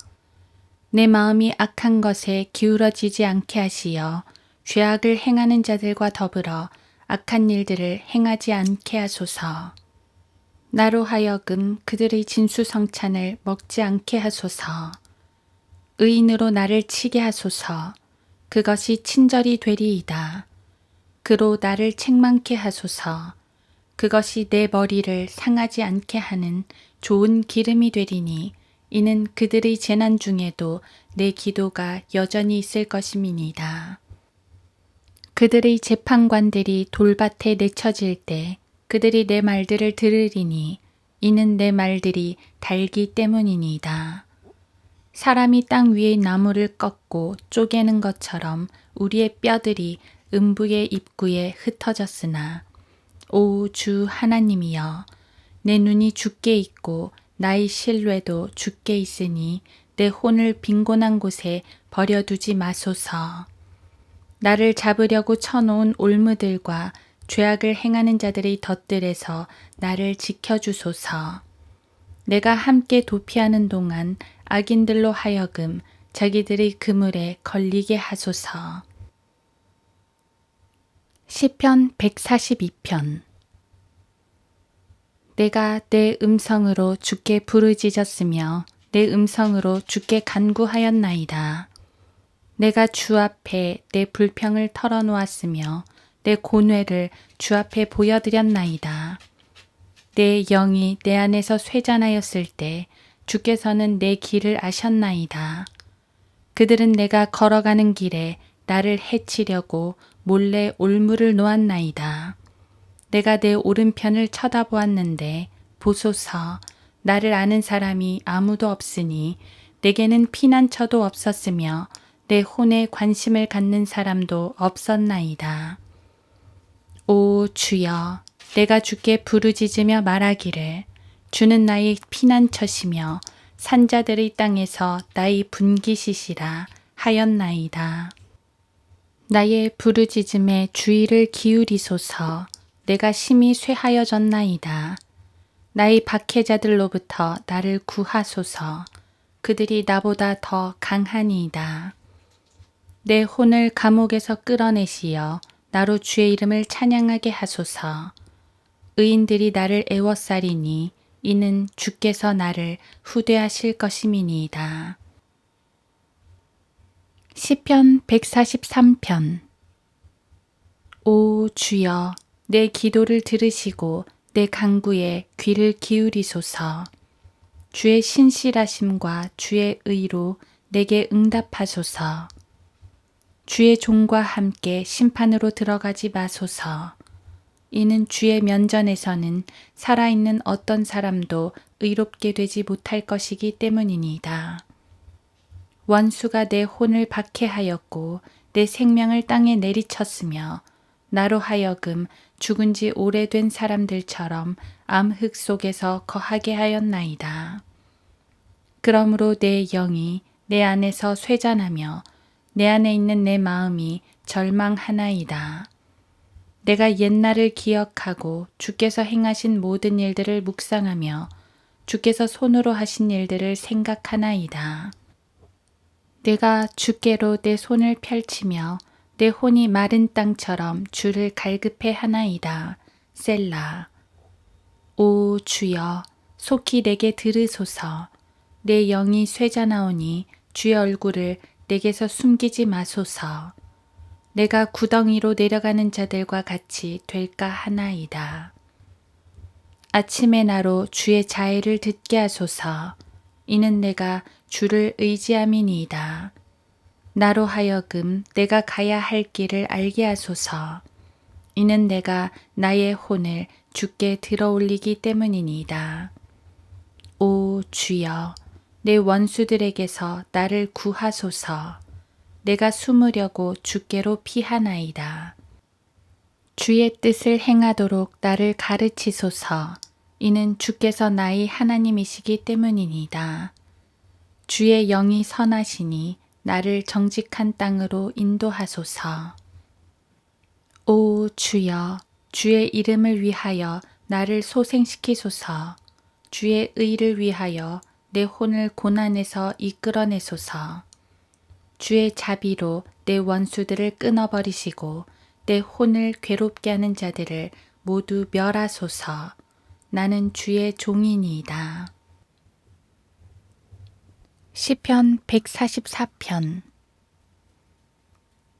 내 마음이 악한 것에 기울어지지 않게 하시어 죄악을 행하는 자들과 더불어 악한 일들을 행하지 않게 하소서. 나로 하여금 그들의 진수성찬을 먹지 않게 하소서. 의인으로 나를 치게 하소서. 그것이 친절이 되리이다. 그로 나를 책망케 하소서. 그것이 내 머리를 상하지 않게 하는 좋은 기름이 되리니 이는 그들의 재난 중에도 내 기도가 여전히 있을 것임이니이다. 그들의 재판관들이 돌밭에 내쳐질 때 그들이 내 말들을 들으리니 이는 내 말들이 달기 때문이니이다. 사람이 땅 위의 나무를 꺾고 쪼개는 것처럼 우리의 뼈들이 음부의 입구에 흩어졌으나 오 주 하나님이여, 내 눈이 주께 있고 나의 신뢰도 주께 있으니 내 혼을 빈곤한 곳에 버려두지 마소서. 나를 잡으려고 쳐놓은 올무들과 죄악을 행하는 자들의 덫들에서 나를 지켜주소서. 내가 함께 도피하는 동안 악인들로 하여금 자기들의 그물에 걸리게 하소서. 시편 142편. 내가 내 음성으로 주께 부르짖었으며 내 음성으로 주께 간구하였나이다. 내가 주 앞에 내 불평을 털어놓았으며 내 고뇌를 주 앞에 보여드렸나이다. 내 영이 내 안에서 쇠잔하였을 때 주께서는 내 길을 아셨나이다. 그들은 내가 걸어가는 길에 나를 해치려고 몰래 올무를 놓았나이다. 내가 내 오른편을 쳐다보았는데 보소서, 나를 아는 사람이 아무도 없으니 내게는 피난처도 없었으며 내 혼에 관심을 갖는 사람도 없었나이다. 오 주여, 내가 주께 부르짖으며 말하기를 주는 나의 피난처시며 산자들의 땅에서 나의 분깃이시라 하였나이다. 나의 부르짖음에 주의를 기울이소서. 내가 심히 쇠하여졌나이다. 나의 박해자들로부터 나를 구하소서. 그들이 나보다 더 강하니이다. 내 혼을 감옥에서 끌어내시어 나로 주의 이름을 찬양하게 하소서. 의인들이 나를 애워싸리니 이는 주께서 나를 후대하실 것임이니이다. 시편 143편. 오 주여, 내 기도를 들으시고 내 간구에 귀를 기울이소서. 주의 신실하심과 주의 의로 내게 응답하소서. 주의 종과 함께 심판으로 들어가지 마소서. 이는 주의 면전에서는 살아있는 어떤 사람도 의롭게 되지 못할 것이기 때문이니이다. 원수가 내 혼을 박해하였고 내 생명을 땅에 내리쳤으며 나로 하여금 죽은 지 오래된 사람들처럼 암흑 속에서 거하게 하였나이다. 그러므로 내 영이 내 안에서 쇠잔하며 내 안에 있는 내 마음이 절망하나이다. 내가 옛날을 기억하고 주께서 행하신 모든 일들을 묵상하며 주께서 손으로 하신 일들을 생각하나이다. 내가 주께로 내 손을 펼치며 내 혼이 마른 땅처럼 주를 갈급해 하나이다. 셀라. 오 주여, 속히 내게 들으소서. 내 영이 쇠잔하오니 주의 얼굴을 내게서 숨기지 마소서. 내가 구덩이로 내려가는 자들과 같이 될까 하나이다. 아침의 나로 주의 자애를 듣게 하소서. 이는 내가 주를 의지함이니이다. 나로 하여금 내가 가야 할 길을 알게 하소서. 이는 내가 나의 혼을 주께 들어올리기 때문이니이다. 오 주여, 내 원수들에게서 나를 구하소서. 내가 숨으려고 주께로 피하나이다. 주의 뜻을 행하도록 나를 가르치소서. 이는 주께서 나의 하나님이시기 때문이니이다. 주의 영이 선하시니 나를 정직한 땅으로 인도하소서. 오 주여, 주의 이름을 위하여 나를 소생시키소서. 주의 의를 위하여 내 혼을 고난에서 이끌어내소서. 주의 자비로 내 원수들을 끊어버리시고 내 혼을 괴롭게 하는 자들을 모두 멸하소서. 나는 주의 종이니이다. 시편 144편.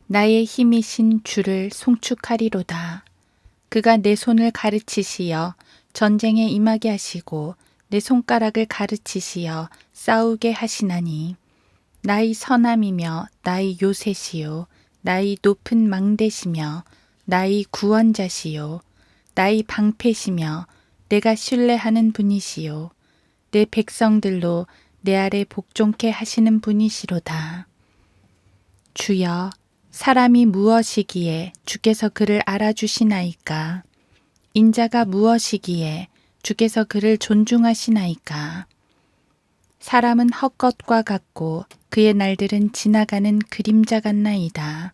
나의 힘이신 주를 송축하리로다. 그가 내 손을 가르치시어 전쟁에 임하게 하시고 내 손가락을 가르치시어 싸우게 하시나니 나의 선함이며 나의 요새시요 나의 높은 망대시며 나의 구원자시요 나의 방패시며 내가 신뢰하는 분이시요 내 백성들로 내 아래 복종케 하시는 분이시로다. 주여, 사람이 무엇이기에 주께서 그를 알아주시나이까? 인자가 무엇이기에 주께서 그를 존중하시나이까? 사람은 헛것과 같고 그의 날들은 지나가는 그림자 같나이다.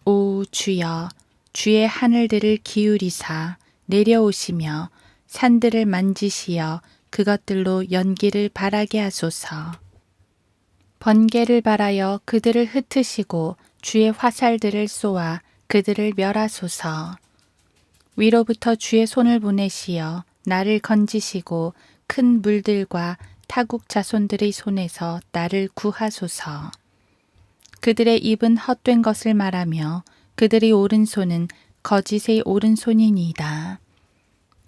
오 주여, 주의 하늘들을 기울이사 내려오시며 산들을 만지시어 그것들로 연기를 바라게 하소서. 번개를 발하여 그들을 흩으시고 주의 화살들을 쏘아 그들을 멸하소서. 위로부터 주의 손을 보내시어 나를 건지시고 큰 물들과 타국 자손들의 손에서 나를 구하소서. 그들의 입은 헛된 것을 말하며 그들의 오른손은 거짓의 오른손이니이다.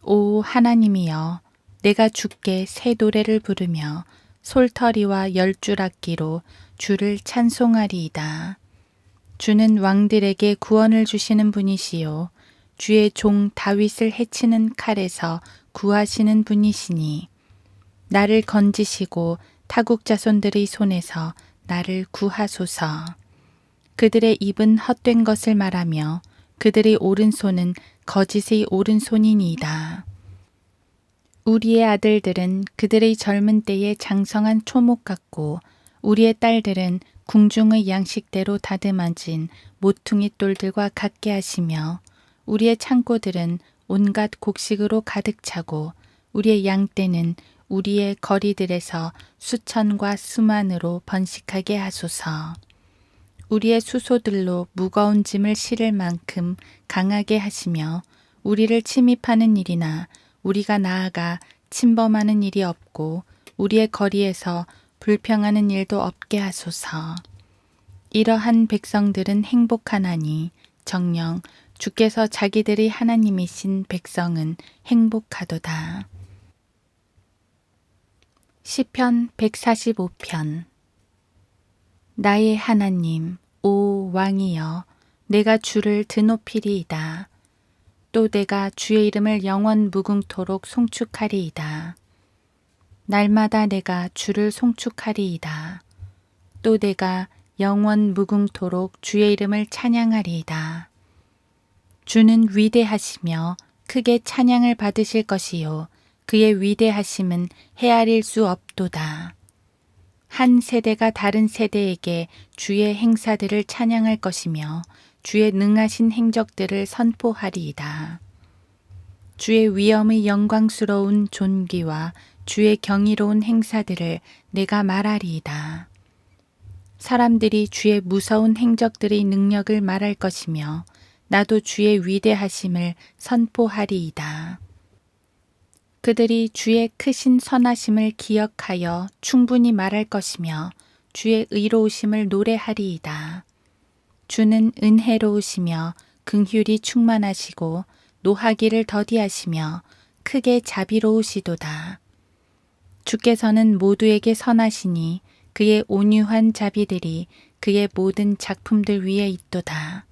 오 하나님이여, 내가 주께 새 노래를 부르며 솔터리와 열줄악기로 주를 찬송하리이다. 주는 왕들에게 구원을 주시는 분이시요 주의 종 다윗을 해치는 칼에서 구하시는 분이시니 나를 건지시고 타국 자손들의 손에서 나를 구하소서. 그들의 입은 헛된 것을 말하며 그들의 오른손은 거짓의 오른손이니이다. 우리의 아들들은 그들의 젊은 때에 장성한 초목 같고 우리의 딸들은 궁중의 양식대로 다듬어진 모퉁이 돌들과 같게 하시며 우리의 창고들은 온갖 곡식으로 가득 차고 우리의 양떼는 우리의 거리들에서 수천과 수만으로 번식하게 하소서. 우리의 수소들로 무거운 짐을 실을 만큼 강하게 하시며 우리를 침입하는 일이나 우리가 나아가 침범하는 일이 없고 우리의 거리에서 불평하는 일도 없게 하소서. 이러한 백성들은 행복하나니 정녕 주께서 자기들의 하나님이신 백성은 행복하도다. 시편 145편. 나의 하나님, 오 왕이여, 내가 주를 드높이리이다. 또 내가 주의 이름을 영원 무궁토록 송축하리이다. 날마다 내가 주를 송축하리이다. 또 내가 영원 무궁토록 주의 이름을 찬양하리이다. 주는 위대하시며 크게 찬양을 받으실 것이요 그의 위대하심은 헤아릴 수 없도다. 한 세대가 다른 세대에게 주의 행사들을 찬양할 것이며 주의 능하신 행적들을 선포하리이다. 주의 위엄의 영광스러운 존귀와 주의 경이로운 행사들을 내가 말하리이다. 사람들이 주의 무서운 행적들의 능력을 말할 것이며 나도 주의 위대하심을 선포하리이다. 그들이 주의 크신 선하심을 기억하여 충분히 말할 것이며 주의 의로우심을 노래하리이다. 주는 은혜로우시며 긍휼이 충만하시고 노하기를 더디하시며 크게 자비로우시도다. 주께서는 모두에게 선하시니 그의 온유한 자비들이 그의 모든 작품들 위에 있도다.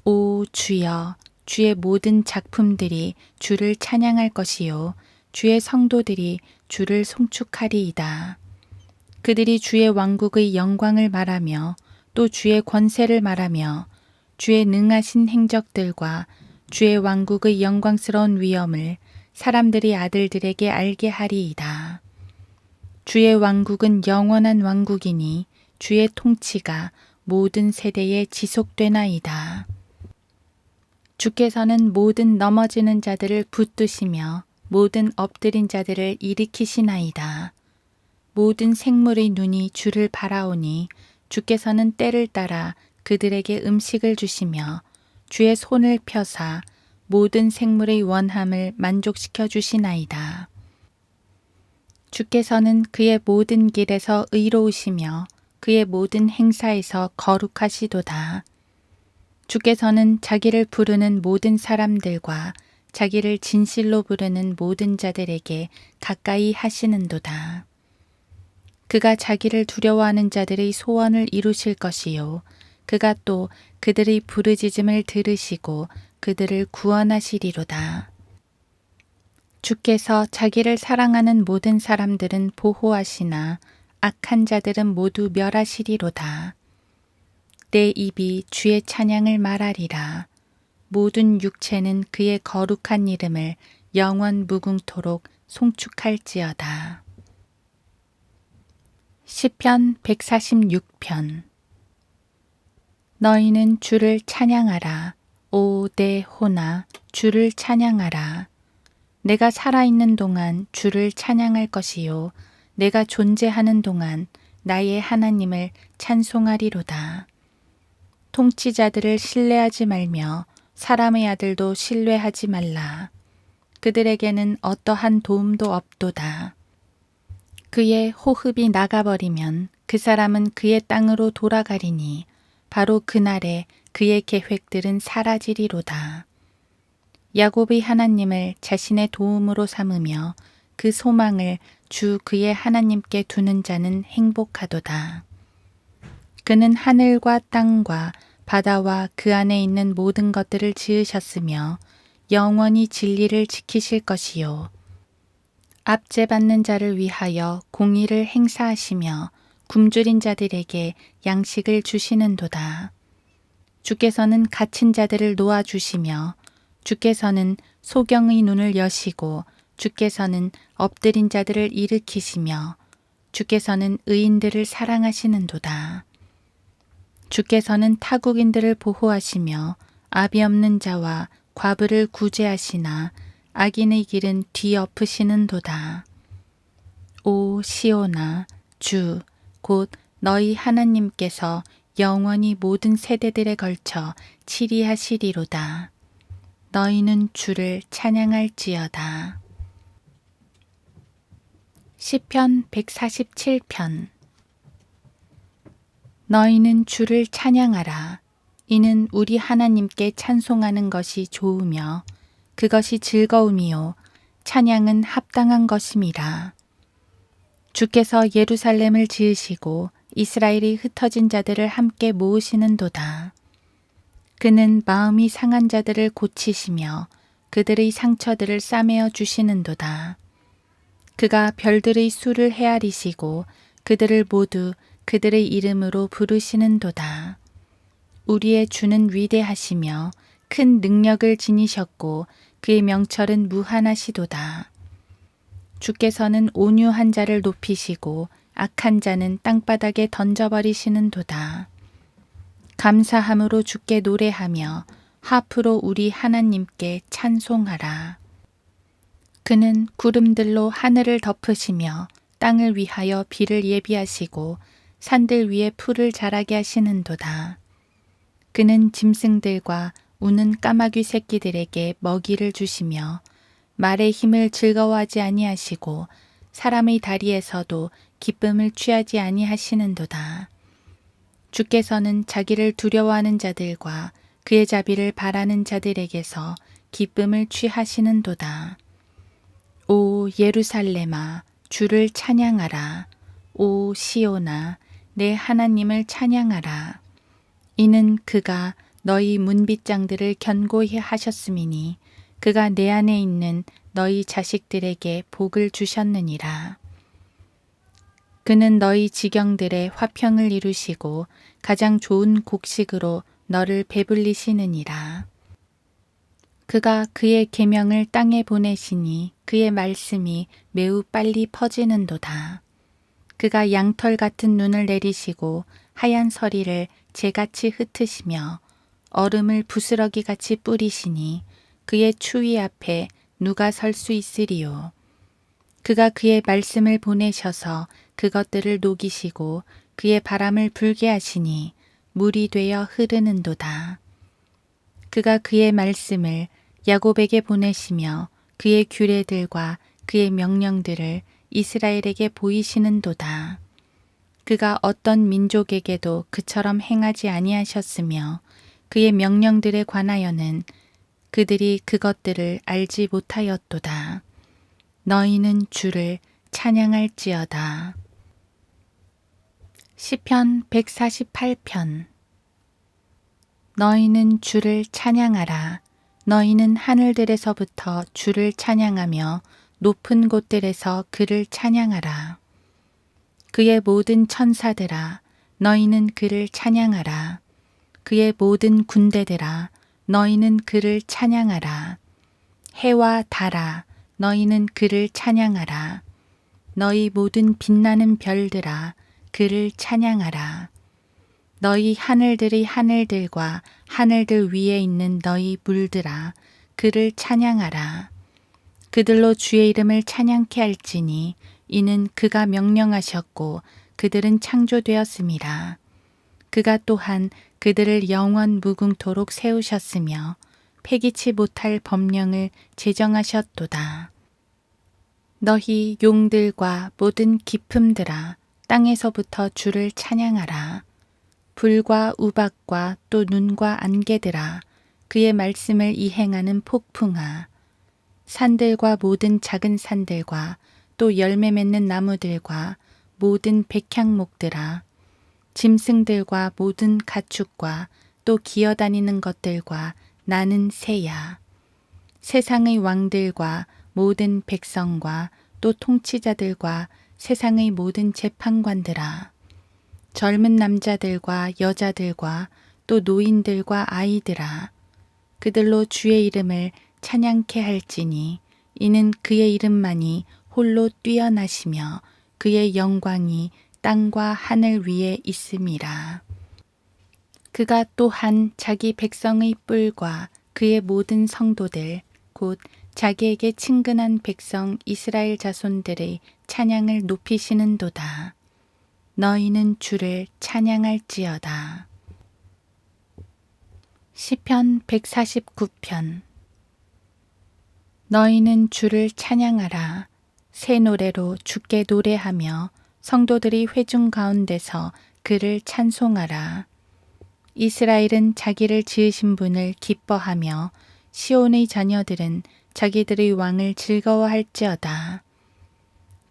오 주여, 주의 모든 작품들이 주를 찬양할 것이요 주의 성도들이 주를 송축하리이다. 그들이 주의 왕국의 영광을 말하며 또 주의 권세를 말하며 주의 능하신 행적들과 주의 왕국의 영광스러운 위엄을 사람들이 아들들에게 알게 하리이다. 주의 왕국은 영원한 왕국이니 주의 통치가 모든 세대에 지속되나이다. 주께서는 모든 넘어지는 자들을 붙드시며 모든 엎드린 자들을 일으키시나이다. 모든 생물의 눈이 주를 바라오니 주께서는 때를 따라 그들에게 음식을 주시며 주의 손을 펴사 모든 생물의 원함을 만족시켜 주시나이다. 주께서는 그의 모든 길에서 의로우시며 그의 모든 행사에서 거룩하시도다. 주께서는 자기를 부르는 모든 사람들과 자기를 진실로 부르는 모든 자들에게 가까이 하시는도다. 그가 자기를 두려워하는 자들의 소원을 이루실 것이요 그가 또 그들의 부르짖음을 들으시고 그들을 구원하시리로다. 주께서 자기를 사랑하는 모든 사람들은 보호하시나 악한 자들은 모두 멸하시리로다. 내 입이 주의 찬양을 말하리라. 모든 육체는 그의 거룩한 이름을 영원 무궁토록 송축할지어다. 시편 146편. 너희는 주를 찬양하라. 오 내 혼아, 주를 찬양하라. 내가 살아있는 동안 주를 찬양할 것이요 내가 존재하는 동안 나의 하나님을 찬송하리로다. 통치자들을 신뢰하지 말며 사람의 아들도 신뢰하지 말라. 그들에게는 어떠한 도움도 없도다. 그의 호흡이 나가버리면 그 사람은 그의 땅으로 돌아가리니 바로 그날에 그의 계획들은 사라지리로다. 야곱의 하나님을 자신의 도움으로 삼으며 그 소망을 주 그의 하나님께 두는 자는 행복하도다. 그는 하늘과 땅과 바다와 그 안에 있는 모든 것들을 지으셨으며 영원히 진리를 지키실 것이요. 압제받는 자를 위하여 공의를 행사하시며 굶주린 자들에게 양식을 주시는도다. 주께서는 갇힌 자들을 놓아주시며 주께서는 소경의 눈을 여시고 주께서는 엎드린 자들을 일으키시며 주께서는 의인들을 사랑하시는도다. 주께서는 타국인들을 보호하시며 아비 없는 자와 과부를 구제하시나 악인의 길은 뒤엎으시는도다. 오 시온아, 주 곧 너희 하나님께서 영원히 모든 세대들에 걸쳐 치리하시리로다. 너희는 주를 찬양할지어다. 시편 147편. 너희는 주를 찬양하라. 이는 우리 하나님께 찬송하는 것이 좋으며 그것이 즐거움이요 찬양은 합당한 것임이라. 주께서 예루살렘을 지으시고 이스라엘이 흩어진 자들을 함께 모으시는도다. 그는 마음이 상한 자들을 고치시며 그들의 상처들을 싸매어 주시는도다. 그가 별들의 수를 헤아리시고 그들을 모두 그들의 이름으로 부르시는도다. 우리의 주는 위대하시며 큰 능력을 지니셨고 그의 명철은 무한하시도다. 주께서는 온유한 자를 높이시고 악한 자는 땅바닥에 던져버리시는도다. 감사함으로 주께 노래하며 하프로 우리 하나님께 찬송하라. 그는 구름들로 하늘을 덮으시며 땅을 위하여 비를 예비하시고 산들 위에 풀을 자라게 하시는도다. 그는 짐승들과 우는 까마귀 새끼들에게 먹이를 주시며 말의 힘을 즐거워하지 아니하시고 사람의 다리에서도 기쁨을 취하지 아니하시는도다. 주께서는 자기를 두려워하는 자들과 그의 자비를 바라는 자들에게서 기쁨을 취하시는도다. 오 예루살렘아, 주를 찬양하라. 오 시온아, 내 하나님을 찬양하라. 이는 그가 너희 문빗장들을 견고히 하셨음이니 그가 내 안에 있는 너희 자식들에게 복을 주셨느니라. 그는 너희 지경들의 화평을 이루시고 가장 좋은 곡식으로 너를 배불리시느니라. 그가 그의 계명을 땅에 보내시니 그의 말씀이 매우 빨리 퍼지는도다. 그가 양털 같은 눈을 내리시고 하얀 서리를 재같이 흩으시며 얼음을 부스러기같이 뿌리시니 그의 추위 앞에 누가 설 수 있으리요. 그가 그의 말씀을 보내셔서 그것들을 녹이시고 그의 바람을 불게 하시니 물이 되어 흐르는도다. 그가 그의 말씀을 야곱에게 보내시며 그의 규례들과 그의 명령들을 이스라엘에게 보이시는도다. 그가 어떤 민족에게도 그처럼 행하지 아니하셨으며 그의 명령들에 관하여는 그들이 그것들을 알지 못하였도다. 너희는 주를 찬양할지어다. 시편 148편. 너희는 주를 찬양하라. 너희는 하늘들에서부터 주를 찬양하며 높은 곳들에서 그를 찬양하라. 그의 모든 천사들아, 너희는 그를 찬양하라. 그의 모든 군대들아, 너희는 그를 찬양하라. 해와 달아, 너희는 그를 찬양하라. 너희 모든 빛나는 별들아, 그를 찬양하라. 너희 하늘들의 하늘들과 하늘들 위에 있는 너희 물들아, 그를 찬양하라. 그들로 주의 이름을 찬양케 할지니 이는 그가 명령하셨고 그들은 창조되었음이라. 그가 또한 그들을 영원 무궁토록 세우셨으며 폐기치 못할 법령을 제정하셨도다. 너희 용들과 모든 기품들아, 땅에서부터 주를 찬양하라. 불과 우박과 또 눈과 안개들아, 그의 말씀을 이행하는 폭풍아. 산들과 모든 작은 산들과 또 열매 맺는 나무들과 모든 백향목들아. 짐승들과 모든 가축과 또 기어다니는 것들과 나는 새야. 세상의 왕들과 모든 백성과 또 통치자들과 세상의 모든 재판관들아. 젊은 남자들과 여자들과 또 노인들과 아이들아. 그들로 주의 이름을 찬양케 할지니 이는 그의 이름만이 홀로 뛰어나시며 그의 영광이 땅과 하늘 위에 있음이라. 그가 또한 자기 백성의 뿔과 그의 모든 성도들 곧 자기에게 친근한 백성 이스라엘 자손들의 찬양을 높이시는도다. 너희는 주를 찬양할지어다. 시편 149편. 너희는 주를 찬양하라. 새 노래로 주께 노래하며 성도들이 회중 가운데서 그를 찬송하라. 이스라엘은 자기를 지으신 분을 기뻐하며 시온의 자녀들은 자기들의 왕을 즐거워할지어다.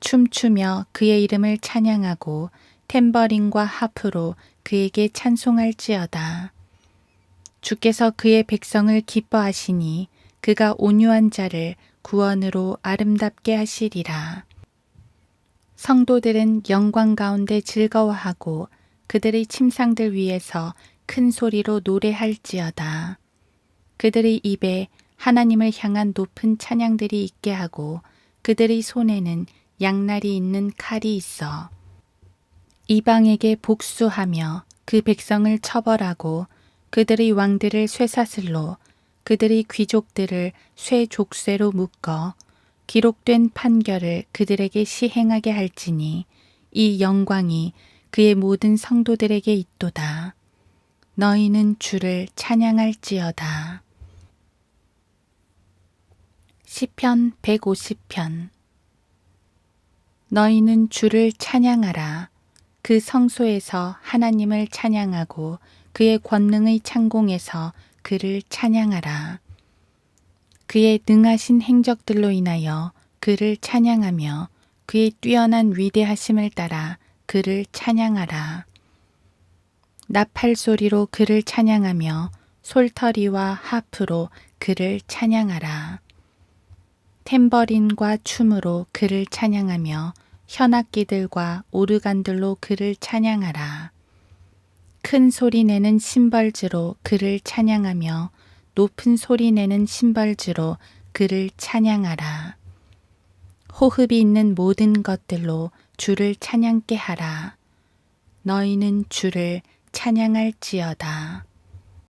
춤추며 그의 이름을 찬양하고 탬버린과 하프로 그에게 찬송할지어다. 주께서 그의 백성을 기뻐하시니 그가 온유한 자를 구원으로 아름답게 하시리라. 성도들은 영광 가운데 즐거워하고 그들의 침상들 위에서 큰 소리로 노래할지어다. 그들의 입에 하나님을 향한 높은 찬양들이 있게 하고 그들의 손에는 양날이 있는 칼이 있어 이방에게 복수하며 그 백성을 처벌하고 그들의 왕들을 쇠사슬로 그들의 귀족들을 쇠족쇄로 묶어 기록된 판결을 그들에게 시행하게 할지니 이 영광이 그의 모든 성도들에게 있도다. 너희는 주를 찬양할지어다. 시편 150편. 너희는 주를 찬양하라. 그 성소에서 하나님을 찬양하고 그의 권능의 창공에서 그를 찬양하라. 그의 능하신 행적들로 인하여 그를 찬양하며 그의 뛰어난 위대하심을 따라 그를 찬양하라. 나팔 소리로 그를 찬양하며 솔터리와 하프로 그를 찬양하라. 탬버린과 춤으로 그를 찬양하며 현악기들과 오르간들로 그를 찬양하라. 큰 소리 내는 심벌즈로 그를 찬양하며 높은 소리 내는 심벌즈로 그를 찬양하라. 호흡이 있는 모든 것들로 주를 찬양케 하라. 너희는 주를 찬양할지어다.